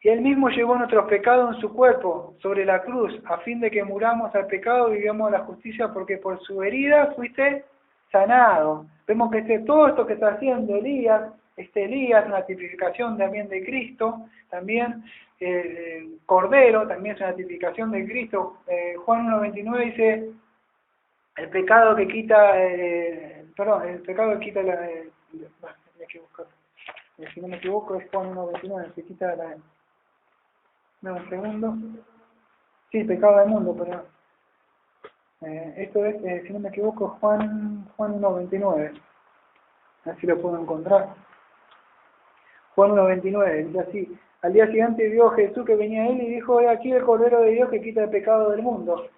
y él mismo llevó nuestros pecados en su cuerpo sobre la cruz, a fin de que muramos al pecado y vivamos la justicia, porque por su herida fuiste sanado. Vemos que todo esto que está haciendo Elías, una tipificación también de Cristo, también Cordero, también es una tipificación de Cristo. Juan 1:29 dice: el pecado que quita, el pecado que quita si no me equivoco es Juan 1:29, que quita la... No, un segundo. Sí, pecado del mundo, pero... esto es, si no me equivoco, Juan 1:29. A ver si lo puedo encontrar. Juan 1:29, dice así: al día siguiente vio Jesús que venía a él y dijo: he aquí el Cordero de Dios que quita el pecado del mundo.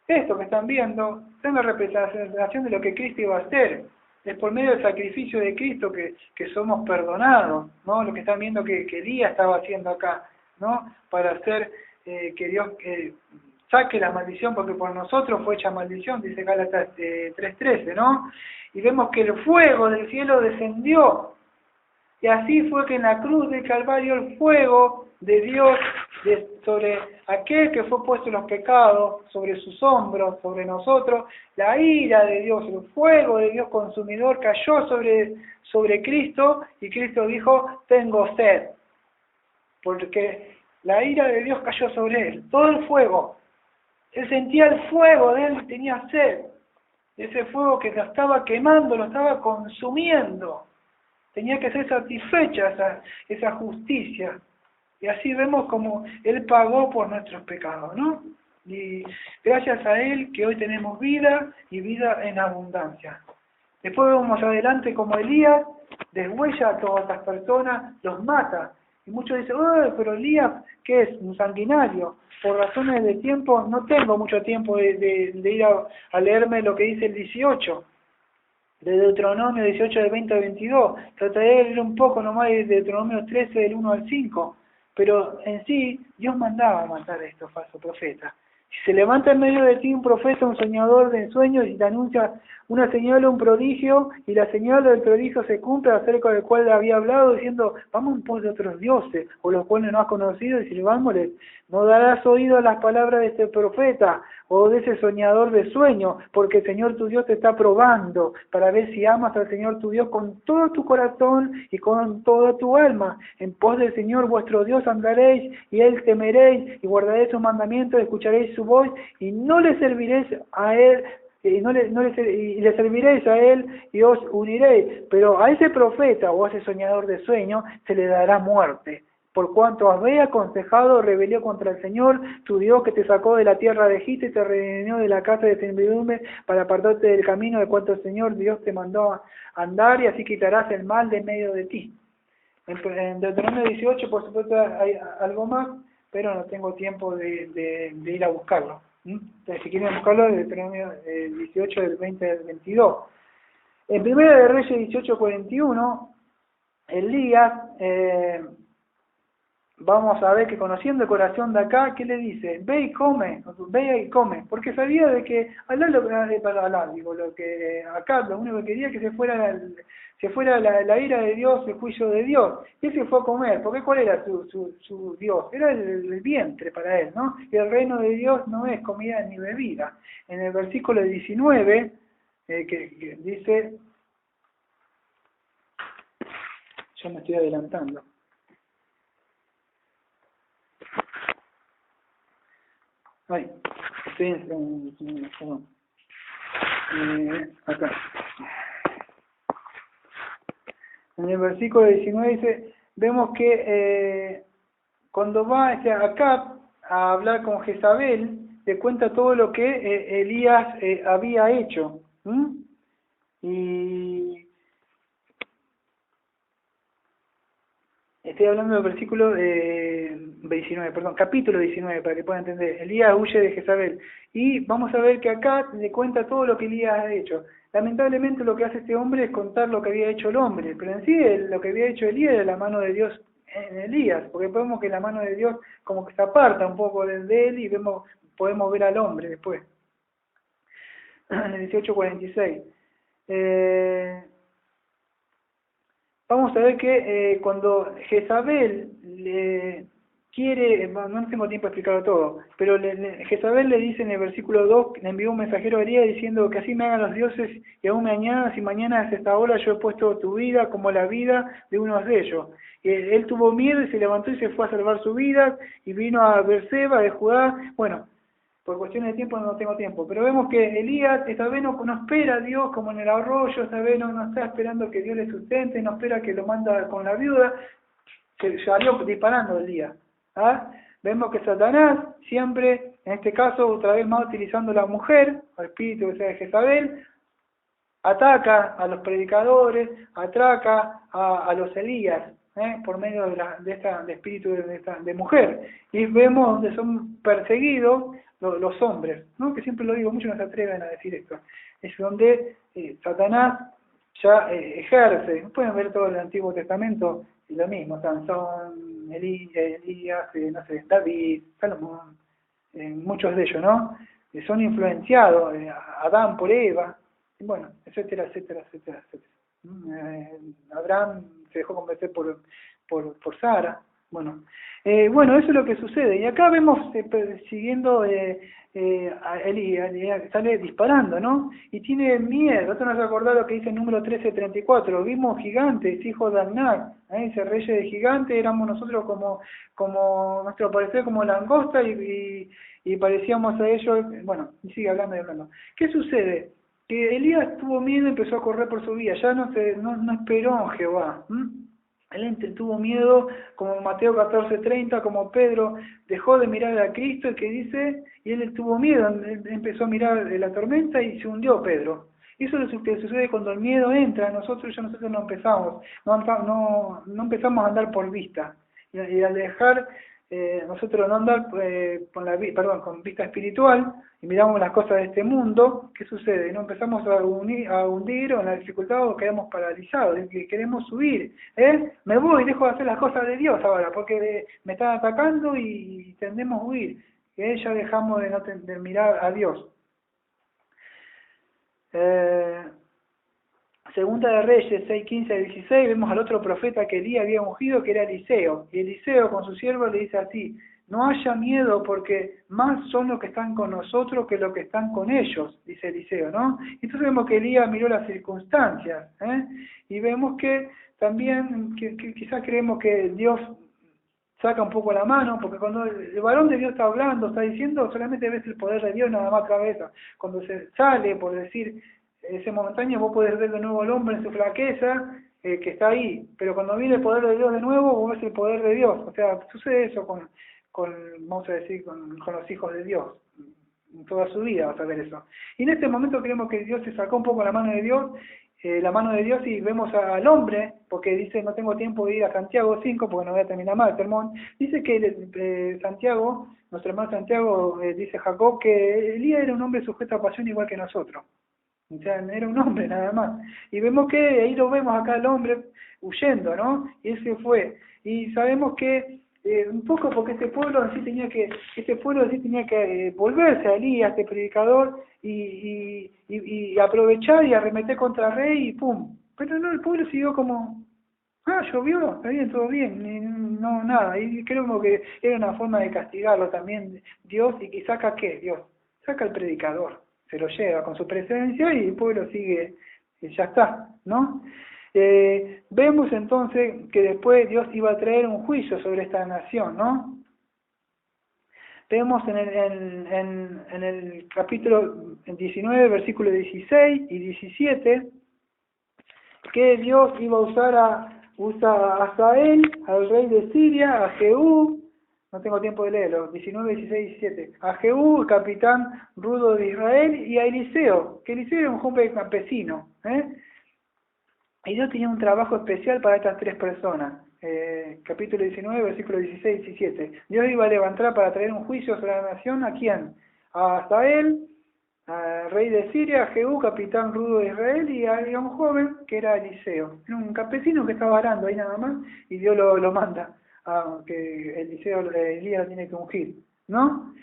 Esto que están viendo es una representación de lo que Cristo iba a hacer. Es por medio del sacrificio de Cristo que somos perdonados, ¿no? Lo que están viendo que Elías estaba haciendo acá, ¿no? Para hacer que Dios saque la maldición, porque por nosotros fue hecha maldición, dice Gálatas 3:13, ¿no? Y vemos que el fuego del cielo descendió. Y así fue que en la cruz del Calvario el fuego de Dios sobre aquel que fue puesto los pecados, sobre sus hombros, sobre nosotros, la ira de Dios, el fuego de Dios consumidor cayó sobre Cristo, y Cristo dijo: tengo sed, porque la ira de Dios cayó sobre él, todo el fuego. Él sentía el fuego de él, tenía sed, ese fuego que lo estaba quemando, lo estaba consumiendo. Tenía que ser satisfecha esa justicia. Y así vemos como Él pagó por nuestros pecados, ¿no? Y gracias a Él que hoy tenemos vida, y vida en abundancia. Después vemos adelante como Elías deshuella a todas las personas, los mata. Y muchos dicen: pero Elías, ¿qué es? ¿Un sanguinario? por razones de tiempo, no tengo mucho tiempo de ir a leerme lo que dice el 18, de Deuteronomio 18 del 20 al 22. Trataré de leer un poco nomás de Deuteronomio 13 del 1 al 5, pero en sí Dios mandaba a matar a estos falsos profetas. Si se levanta en medio de ti un profeta, un soñador de sueños y te anuncia una señal o un prodigio, y la señal del prodigio se cumple acerca del cual había hablado, diciendo, vamos en pos de otros dioses, o los cuales no has conocido, y sirvámosles, no darás oído a las palabras de este profeta, o de ese soñador de sueños, porque el Señor tu Dios te está probando, para ver si amas al Señor tu Dios con todo tu corazón y con toda tu alma. En pos del Señor vuestro Dios andaréis, y Él temeréis, y guardaréis sus mandamientos, escucharéis su voz, y no le serviréis a Él, y le serviréis a Él, y os uniréis. Pero a ese profeta o a ese soñador de sueños se le dará muerte, por cuanto habéis aconsejado rebelión contra el Señor, tu Dios, que te sacó de la tierra de Egipto y te redimió de la casa de servidumbre para apartarte del camino de cuanto el Señor Dios te mandó a andar, y así quitarás el mal de medio de ti. En Deuteronomio 18, por supuesto, hay algo más, pero no tengo tiempo de ir a buscarlo. Entonces, si quieren buscarlo, Deuteronomio 18 del 20 al 22. En Primera de Reyes 18, 41, Elías... vamos a ver que conociendo el corazón de acá, ¿qué le dice? Ve y come, porque sabía de que lo que acá lo único que quería es que se fuera la ira de Dios, el juicio de Dios, y él se fue a comer, porque ¿cuál era su Dios? Era el vientre para él, ¿no? Y el reino de Dios no es comida ni bebida. En el versículo 19, que dice, yo me estoy adelantando. Ay, estoy acá. En el versículo 19 dice, vemos que cuando va Acab a hablar con Jezabel, le cuenta todo lo que Elías había hecho. Y estoy hablando del versículo 19, perdón, capítulo 19, para que puedan entender. Elías huye de Jezabel. Y vamos a ver que acá le cuenta todo lo que Elías ha hecho. Lamentablemente lo que hace este hombre es contar lo que había hecho el hombre, pero en sí lo que había hecho Elías era la mano de Dios en Elías, porque vemos que la mano de Dios como que se aparta un poco de él y podemos ver al hombre después. En el 18:46. Vamos a ver que cuando Jezabel le quiere, no tengo tiempo de explicarlo todo, pero Jezabel le dice en el versículo 2, le envió un mensajero a Elías diciendo que así me hagan los dioses y aún me añadan, si mañana es esta hora yo he puesto tu vida como la vida de unos de ellos. Y él tuvo miedo y se levantó y se fue a salvar su vida y vino a Berseba de Judá. Bueno, por cuestiones de tiempo no tengo tiempo, pero vemos que Elías esta vez no espera a Dios como en el arroyo, esta vez no está esperando que Dios le sustente, no espera que lo manda con la viuda, se salió disparando Elías. Vemos que Satanás siempre, en este caso otra vez más utilizando la mujer, el espíritu que sea de Jezabel, ataca a los predicadores, ataca a los Elías, por medio de espíritu de mujer, y vemos donde son perseguidos los hombres, ¿no? Que siempre lo digo, muchos no se atreven a decir esto, es donde Satanás ya ejerce. Pueden ver todo el Antiguo Testamento, y lo mismo, Sansón, Elías, no sé, David, Salomón, muchos de ellos, ¿no? Son influenciados, Adán por Eva, bueno, etcétera, etcétera, etcétera, etcétera. Abraham se dejó convencer por Sara. Bueno, eso es lo que sucede. Y acá vemos, siguiendo a Elías, sale disparando, ¿no? Y tiene miedo. Esto nos acordar lo que dice el número 13:34. Vimos gigantes, hijos de Anac. Ese reyes de gigantes, éramos nosotros como nuestro parecer como langosta y parecíamos a ellos. Bueno, y sigue hablando y hablando. ¿Qué sucede? Que Elías tuvo miedo y empezó a correr por su vida. Ya no esperó en Jehová. Él tuvo miedo, como Mateo 14:30, como Pedro dejó de mirar a Cristo, que dice, y él tuvo miedo, él empezó a mirar la tormenta y se hundió Pedro. Eso es lo que sucede cuando el miedo entra, nosotros no empezamos a andar por vista. Y al dejar nosotros no andar con vista espiritual y miramos las cosas de este mundo, ¿qué sucede? No empezamos a hundir o en la dificultad o quedamos paralizados, que queremos subir, me voy, dejo de hacer las cosas de Dios ahora, porque me están atacando y tendemos a huir, ya dejamos de mirar a Dios. Segunda de Reyes 6:15-16, vemos al otro profeta que Elías había ungido, que era Eliseo. Y Eliseo con su siervo le dice así: no haya miedo, porque más son los que están con nosotros que los que están con ellos, dice Eliseo, ¿no? Entonces vemos que Elías miró las circunstancias, y vemos que también, que quizás creemos que Dios saca un poco la mano, porque cuando el varón de Dios está hablando, está diciendo, solamente ves el poder de Dios nada más cabeza. Cuando se sale, por decir, ese momentáneo, vos podés ver de nuevo al hombre en su flaqueza, que está ahí, pero cuando viene el poder de Dios de nuevo, vos ves el poder de Dios. O sea, sucede eso con vamos a decir, con los hijos de Dios. En toda su vida vas a ver eso. Y en este momento creemos que Dios se sacó un poco la mano de Dios, y vemos al hombre, porque dice, no tengo tiempo de ir a Santiago 5, porque no voy a terminar mal el sermón. Dice que Santiago, nuestro hermano Santiago, dice Jacob, que Elías era un hombre sujeto a pasión igual que nosotros. O sea, era un hombre nada más. Y vemos que ahí lo vemos acá al hombre huyendo, ¿no? Y él se fue. Y sabemos que un poco porque este pueblo así tenía que volverse a Elías, este predicador, y aprovechar y arremeter contra el rey y pum. Pero no, el pueblo siguió como, llovió, está bien, todo bien, no, nada. Y creo que era una forma de castigarlo también Dios, y que saca ¿qué? Dios saca al predicador, se lo lleva con su presencia y el pueblo sigue, y ya está, ¿no? Vemos entonces que después Dios iba a traer un juicio sobre esta nación, ¿no? Vemos en el capítulo 19, versículos 16 y 17, que Dios iba a usar a Hazael, al rey de Siria, a Jehú, no tengo tiempo de leerlo, 19, 16 y 17, a Jehú, el capitán rudo de Israel, y a Eliseo, que Eliseo era un hombre campesino, y Dios tenía un trabajo especial para estas tres personas. Capítulo 19, versículos 16 y 17. Dios iba a levantar para traer un juicio sobre la nación. ¿A quién? A Hazael, rey de Siria, a Jehú, capitán rudo de Israel, y a un joven que era Eliseo. Era un campesino que estaba arando ahí nada más, y Dios lo manda a que Elías lo tiene que ungir, ¿no?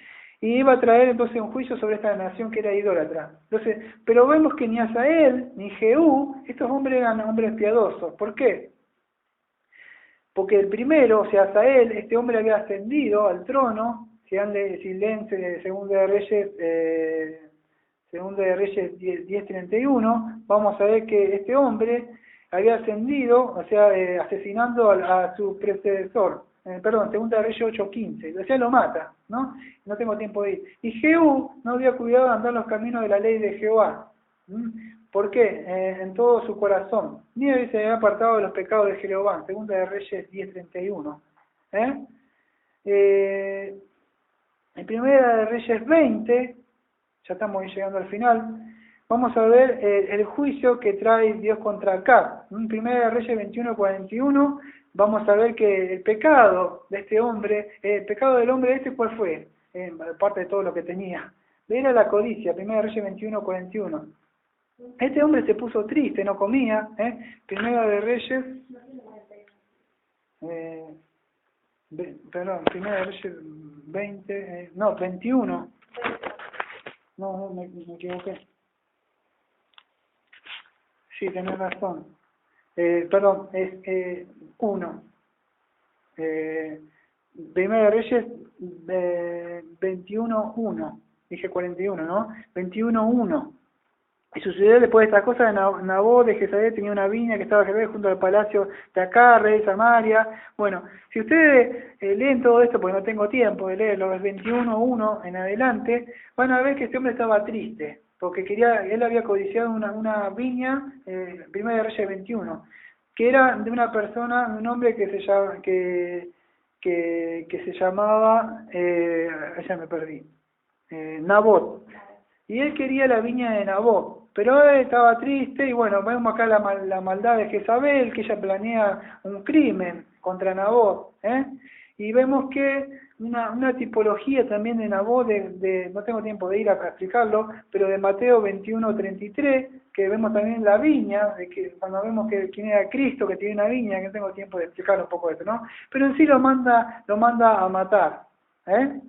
Y iba a traer entonces un juicio sobre esta nación que era idólatra. Entonces, pero vemos que ni Hazael ni Jehú, estos hombres eran hombres piadosos. ¿Por qué? Porque el primero, o sea, Hazael, este hombre había ascendido al trono, si leen Segunda de Reyes 10:31, vamos a ver que este hombre había ascendido, o sea, asesinando a su predecesor. Segunda de Reyes 8:15, o sea, lo mata, ¿no? No tengo tiempo de ir. Y Jehú no había cuidado de andar los caminos de la ley de Jehová. ¿Por qué? En todo su corazón. Ni se había apartado de los pecados de Jeroboam. Segunda de Reyes 10:31. En Primera de Reyes 20, ya estamos llegando al final, vamos a ver el juicio que trae Dios contra Acab. En Primera de Reyes 21:41, vamos a ver que el pecado de este hombre, el pecado del hombre ¿cuál fue? Aparte de todo lo que tenía. Era la codicia, Primera de Reyes 21:41. Este hombre se puso triste, no comía, Primera de Reyes, Primera de Reyes 21, no, me equivoqué, sí, tenés razón, es 1, Primera de Reyes 21:1, dije 41, ¿no? 21:1. Y sucedió después de estas cosas, Nabot de Jezreel tenía una viña que estaba junto al palacio de Acab, rey de Samaria. Bueno, si ustedes leen todo esto, porque no tengo tiempo de leerlo, es 21:1 en adelante, van a ver que este hombre estaba triste, porque él había codiciado una viña, Primera de Reyes 21, que era de una persona, un hombre que se llamaba, ya me perdí, Nabot. Y él quería la viña de Nabot, pero él estaba triste, y bueno, vemos acá la maldad de Jezabel, que ella planea un crimen contra Nabot, Y vemos que una tipología también de Nabot, no tengo tiempo de ir a explicarlo, pero de Mateo 21:33, que vemos también la viña, de que cuando vemos que quién era Cristo, que tiene una viña, que no tengo tiempo de explicar un poco esto, ¿no? Pero en sí lo manda a matar, ¿eh?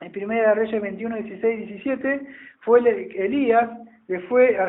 En Primera de Reyes 21, 16, 17, fue Elías,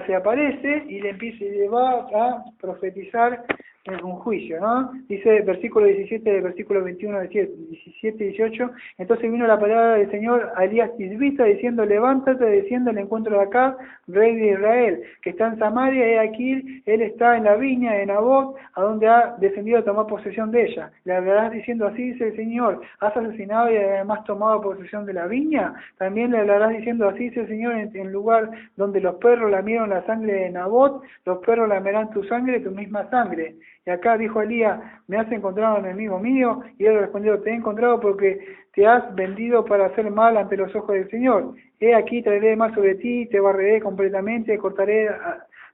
se aparece y le va a profetizar en un juicio, ¿no? Dice versículo 17 del versículo 21, 17 y 18, entonces vino la palabra del Señor a Elías Tisbita diciendo, levántate, desciende al encuentro de Acab, rey de Israel, que está en Samaria, he aquí, él está en la viña de Nabot, a donde ha descendido a tomar posesión de ella. Le hablarás diciendo, así dice el Señor, has asesinado y además tomado posesión de la viña. También le hablarás diciendo, así dice el Señor, en lugar donde los perros lamieron la sangre de Nabot, los perros lamerán tu sangre, tu misma sangre. Y acá dijo Elías, ¿me has encontrado enemigo mío? Y él respondió, te he encontrado porque te has vendido para hacer mal ante los ojos del Señor. He aquí, traeré mal sobre ti, te barreré completamente, cortaré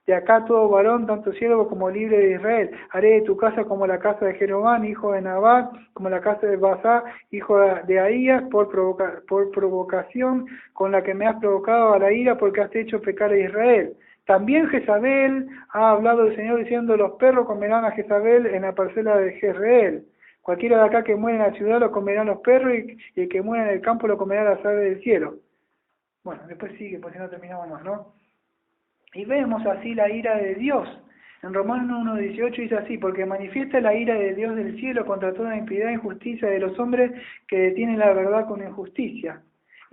de acá todo varón, tanto siervo como libre de Israel. Haré de tu casa como la casa de Jeroboam, hijo de Nabat, como la casa de Basá, hijo de Ahías, por provocación con la que me has provocado a la ira, porque has hecho pecar a Israel. También Jezabel ha hablado del Señor diciendo, los perros comerán a Jezabel en la parcela de Jezreel. Cualquiera de acá que muere en la ciudad lo comerán los perros y el que muere en el campo lo comerá las aves del cielo. Bueno, después sigue, porque si no terminamos más, ¿no? Y vemos así la ira de Dios. En Romanos 1:18 dice así, porque manifiesta la ira de Dios del cielo contra toda impiedad e injusticia de los hombres que detienen la verdad con injusticia.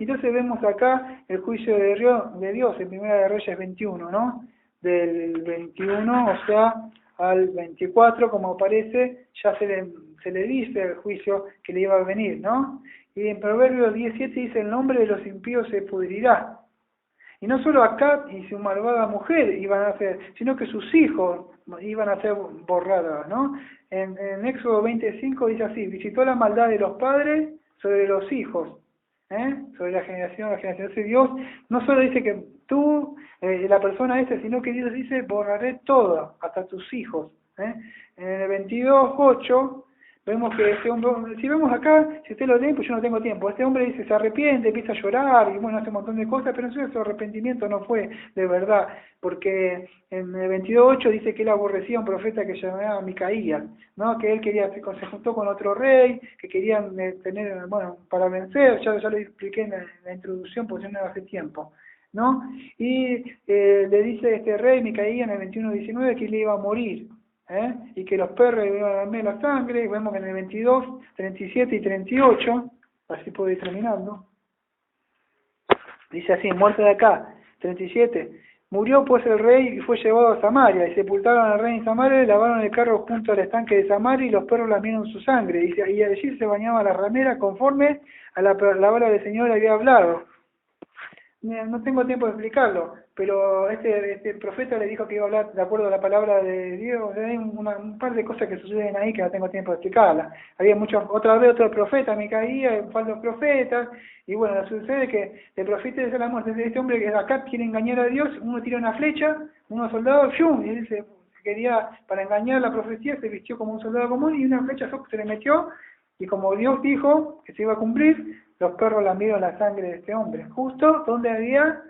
Entonces vemos acá el juicio de Dios en Primera de Reyes 21, ¿no? Del 21, o sea, al 24, como aparece, ya se le dice el juicio que le iba a venir, ¿no? Y en Proverbios 17 dice, el nombre de los impíos se pudrirá. Y no solo Acab y su malvada mujer iban a ser, sino que sus hijos iban a ser borrados, ¿no? En Éxodo 25 dice así, visitó la maldad de los padres sobre los hijos, sobre la generación. Entonces Dios no solo dice que tú, la persona esa, sino que Dios dice, borraré todo, hasta tus hijos. En el 22:8 vemos que este hombre, si vemos acá, si usted lo lee, pues yo no tengo tiempo, este hombre dice, se arrepiente, empieza a llorar, y bueno, hace un montón de cosas, pero entonces su arrepentimiento no fue de verdad, porque en el 22:8 dice que él aborrecía a un profeta que se llamaba Micaías, ¿no? Que él se juntó con otro rey, que querían tener, bueno, para vencer, ya lo expliqué en la introducción, porque no hace tiempo, ¿no? Y le dice este rey Micaías en el 21:19 que él iba a morir, y que los perros iban a darme la sangre. Y vemos que en el 22, 37 y 38, así puedo ir terminando, dice así, muerte de acá, 37, murió pues el rey y fue llevado a Samaria, y sepultaron al rey en Samaria, y lavaron el carro junto al estanque de Samaria, y los perros lamieron su sangre, y allí se bañaba la ramera conforme a la palabra del Señor había hablado. No tengo tiempo de explicarlo, pero este profeta le dijo que iba a hablar de acuerdo a la palabra de Dios. Hay un par de cosas que suceden ahí que no tengo tiempo de explicarlas. Había otra vez otro profeta, Micaías, falsos profetas, y bueno, sucede que el profeta dice la muerte de este hombre que acá quiere engañar a Dios, uno tira una flecha, unos soldados, ¡fium! Y él quería, para engañar la profecía, se vistió como un soldado común y una flecha se le metió, y como Dios dijo que se iba a cumplir, los perros lamieron la sangre de este hombre, justo donde había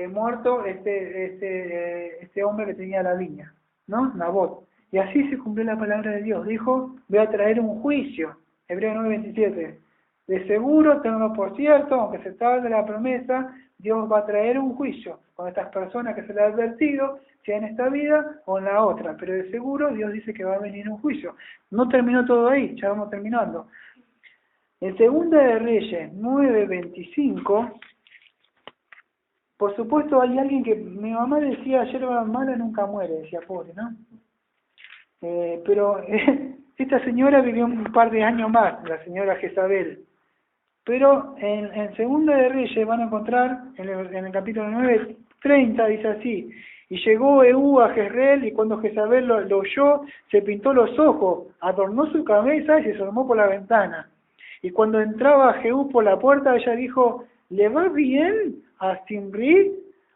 muerto este hombre que tenía la viña, ¿no? Nabot. Y así se cumplió la palabra de Dios. Dijo, voy a traer un juicio. Hebreos 9:27. De seguro, tengo por cierto, aunque se tarde la promesa, Dios va a traer un juicio con estas personas que se les ha advertido, sea en esta vida o en la otra. Pero de seguro Dios dice que va a venir un juicio. No terminó todo ahí, ya vamos terminando. En Segunda de Reyes 9:25, por supuesto hay alguien que, mi mamá decía, yerba mala nunca muere, decía pobre, ¿no? Pero esta señora vivió un par de años más, la señora Jezabel. Pero en Segunda de Reyes van a encontrar, en el capítulo 9:30, dice así, y llegó Ehú a Jezreel, y cuando Jezabel lo oyó, se pintó los ojos, adornó su cabeza y se asomó por la ventana. Y cuando entraba Jehú por la puerta, ella dijo, ¿le va bien a Zimri,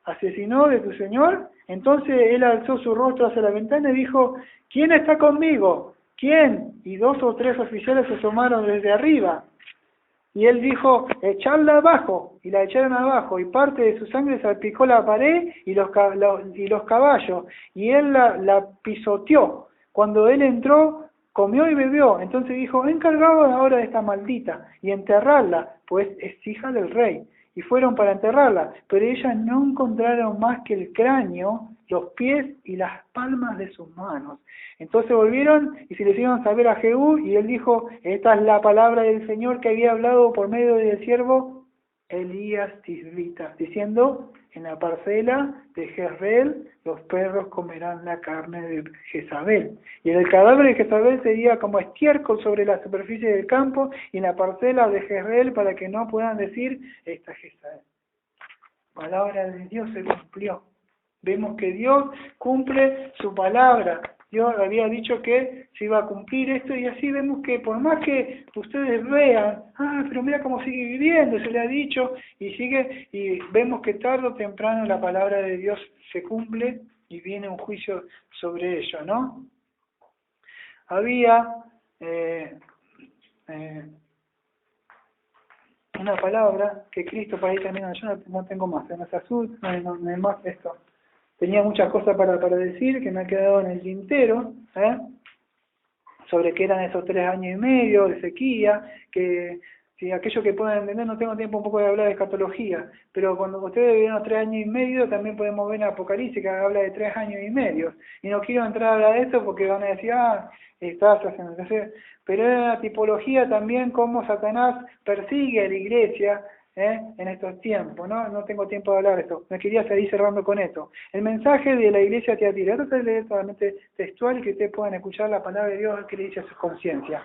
asesino de tu señor? Entonces él alzó su rostro hacia la ventana y dijo, ¿quién está conmigo? ¿Quién? Y 2 o 3 oficiales se asomaron desde arriba. Y él dijo, echarla abajo, y la echaron abajo, y parte de su sangre salpicó la pared y los caballos, y él la pisoteó. Cuando él entró, comió y bebió. Entonces dijo, encargaos ahora de esta maldita, y enterrarla, pues es hija del rey. Y fueron para enterrarla, pero ellas no encontraron más que el cráneo, los pies y las palmas de sus manos. Entonces volvieron y se le hicieron saber a Jehú, y él dijo, esta es la palabra del Señor que había hablado por medio del siervo Elías Tisbita, diciendo, en la parcela de Jezreel los perros comerán la carne de Jezabel, y el cadáver de Jezabel sería como estiércol sobre la superficie del campo, y en la parcela de Jezreel, para que no puedan decir, esta es Jezabel. Palabra de Dios se cumplió. Vemos que Dios cumple su palabra. Dios había dicho que se iba a cumplir esto, y así vemos que por más que ustedes vean, pero mira cómo sigue viviendo, se le ha dicho, y sigue, y vemos que tarde o temprano la palabra de Dios se cumple y viene un juicio sobre ello, ¿no? Había una palabra que Cristo, para ahí también, yo no tengo más, en esa azul, no hay más esto. Tenía muchas cosas para decir que me ha quedado en el tintero, sobre qué eran esos 3 años y medio de sequía, que si aquellos que puedan entender, no tengo tiempo un poco de hablar de escatología, pero cuando ustedes vieron los 3 años y medio, también podemos ver en Apocalipsis que habla de 3 años y medio, y no quiero entrar a hablar de eso porque van a decir, estás haciendo, pero era la tipología también cómo Satanás persigue a la iglesia, en estos tiempos, ¿no? No tengo tiempo de hablar de esto. Me quería seguir cerrando con esto. El mensaje de la iglesia de Tiatira. Esto es leer totalmente textual y que ustedes puedan escuchar la palabra de Dios que le dice a su conciencia.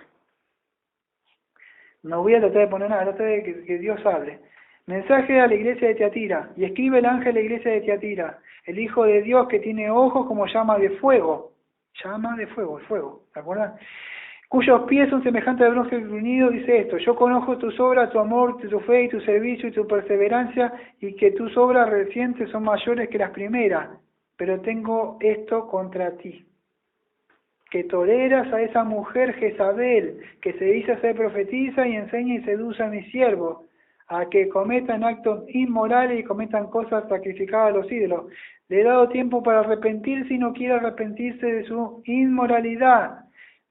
No voy a tratar de poner nada, tratar de que Dios hable. Mensaje a la iglesia de Tiatira. Y escribe el ángel de la iglesia de Tiatira. El Hijo de Dios que tiene ojos como llama de fuego. Llama de fuego, fuego. ¿Se acuerdan? Cuyos pies son semejantes al bronce bruñido, dice esto: yo conozco tus obras, tu amor, tu fe y tu servicio y tu perseverancia, y que tus obras recientes son mayores que las primeras, pero tengo esto contra ti, que toleras a esa mujer Jezabel, que se dice ser profetiza y enseña y seduce a mis siervos, a que cometan actos inmorales y cometan cosas sacrificadas a los ídolos. Le he dado tiempo para arrepentirse y no quiere arrepentirse de su inmoralidad.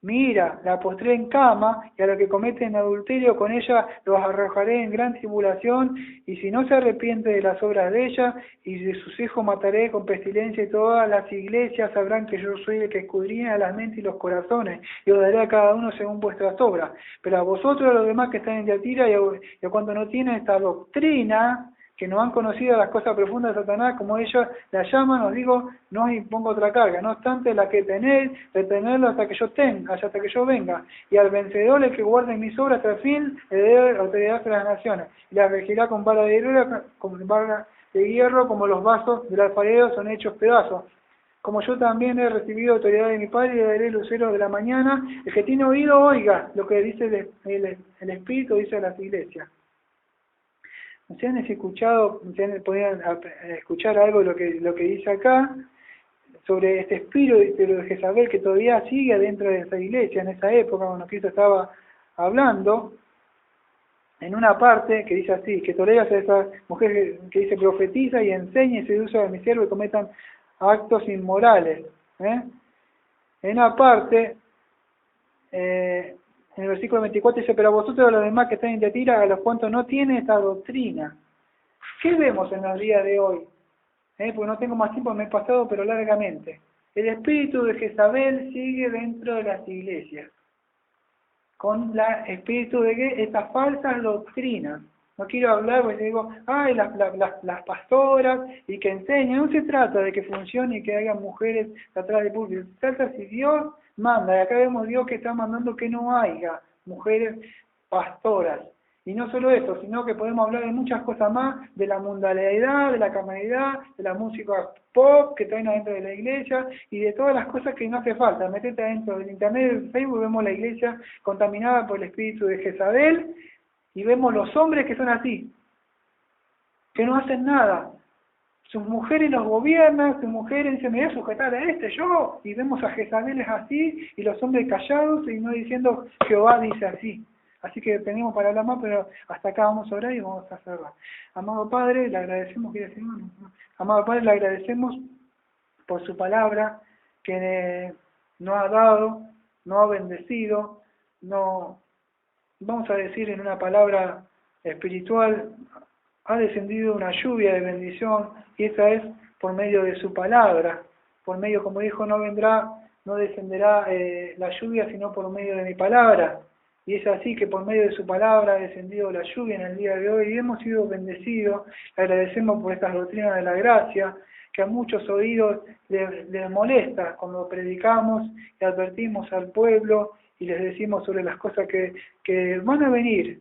Mira, la postré en cama, y a los que cometen adulterio con ella los arrojaré en gran tribulación, y si no se arrepiente de las obras de ella, y de sus hijos mataré con pestilencia, y todas las iglesias sabrán que yo soy el que escudriña las mentes y los corazones, y os daré a cada uno según vuestras obras. Pero a vosotros, a los demás que están en Tiatira, y a cuando no tienen esta doctrina, que no han conocido las cosas profundas de Satanás, como ellos la llaman, os digo, no os impongo otra carga, no obstante la que tenéis, retenerlo hasta que yo venga, y al vencedor, el que guarde mis obras hasta el fin, le dé autoridad sobre las naciones, y la regirá con vara de hierro, como los vasos del alfarero son hechos pedazos. Como yo también he recibido autoridad de mi Padre, y le daré lucero de la mañana. El que tiene oído, oiga lo que dice el Espíritu, dice a las iglesias. Si han escuchado, podían escuchar algo de lo que dice acá sobre este espíritu de Jezabel que todavía sigue dentro de esa iglesia en esa época cuando Cristo estaba hablando, en una parte que dice así: que toleras a esa mujer que dice profetiza y enseña y seduce a mis siervos y cometan actos inmorales. En una parte en el versículo 24 dice: pero a vosotros, a los demás que están en Tiatira, a los cuantos no tienen esta doctrina. ¿Qué vemos en el día de hoy? Porque no tengo más tiempo, me he pasado, pero largamente. El espíritu de Jezabel sigue dentro de las iglesias, con el espíritu de ¿qué? Estas falsas doctrinas. No quiero hablar, porque digo, las pastoras, y que enseñan. No se trata de que funcione y que haya mujeres atrás del púlpito. Se trata si Dios manda, y acá vemos Dios que está mandando que no haya mujeres pastoras. Y no solo eso, sino que podemos hablar de muchas cosas más, de la mundanalidad, de la carnalidad, de la música pop que traen adentro de la iglesia, y de todas las cosas que no hace falta. Metete adentro del internet, del Facebook, vemos la iglesia contaminada por el espíritu de Jezabel, y vemos los hombres que son así, que no hacen nada. sus mujeres los gobiernan, sus mujeres dicen, me voy a sujetar a yo, y vemos a Jezabel así, y los hombres callados, y no diciendo, Jehová dice así. Así que tenemos para hablar más, pero hasta acá vamos a orar y vamos a cerrar. Amado Padre, le agradecemos, ¿qué decimos? Amado Padre, le agradecemos por su palabra, que nos ha dado, nos ha bendecido, no, vamos a decir en una palabra espiritual, ha descendido una lluvia de bendición, y esa es por medio de su palabra, por medio, como dijo, no descenderá la lluvia, sino por medio de mi palabra. Y es así que por medio de su palabra ha descendido la lluvia en el día de hoy y hemos sido bendecidos. Le agradecemos por estas doctrinas de la gracia, que a muchos oídos les molesta cuando predicamos y advertimos al pueblo y les decimos sobre las cosas que van a venir.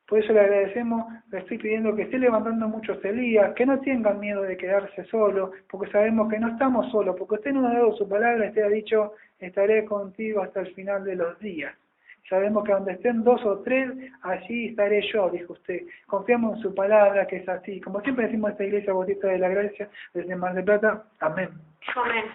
Por eso le agradecemos, le estoy pidiendo que esté levantando muchos Elías, que no tengan miedo de quedarse solos, porque sabemos que no estamos solos, porque usted nos ha dado su palabra, usted ha dicho, estaré contigo hasta el final de los días. Sabemos que donde estén 2 o 3, allí estaré yo, dijo usted. Confiamos en su palabra, que es así. Como siempre decimos en esta iglesia Bautista de la Gracia, desde Mar del Plata. Amén. Amén.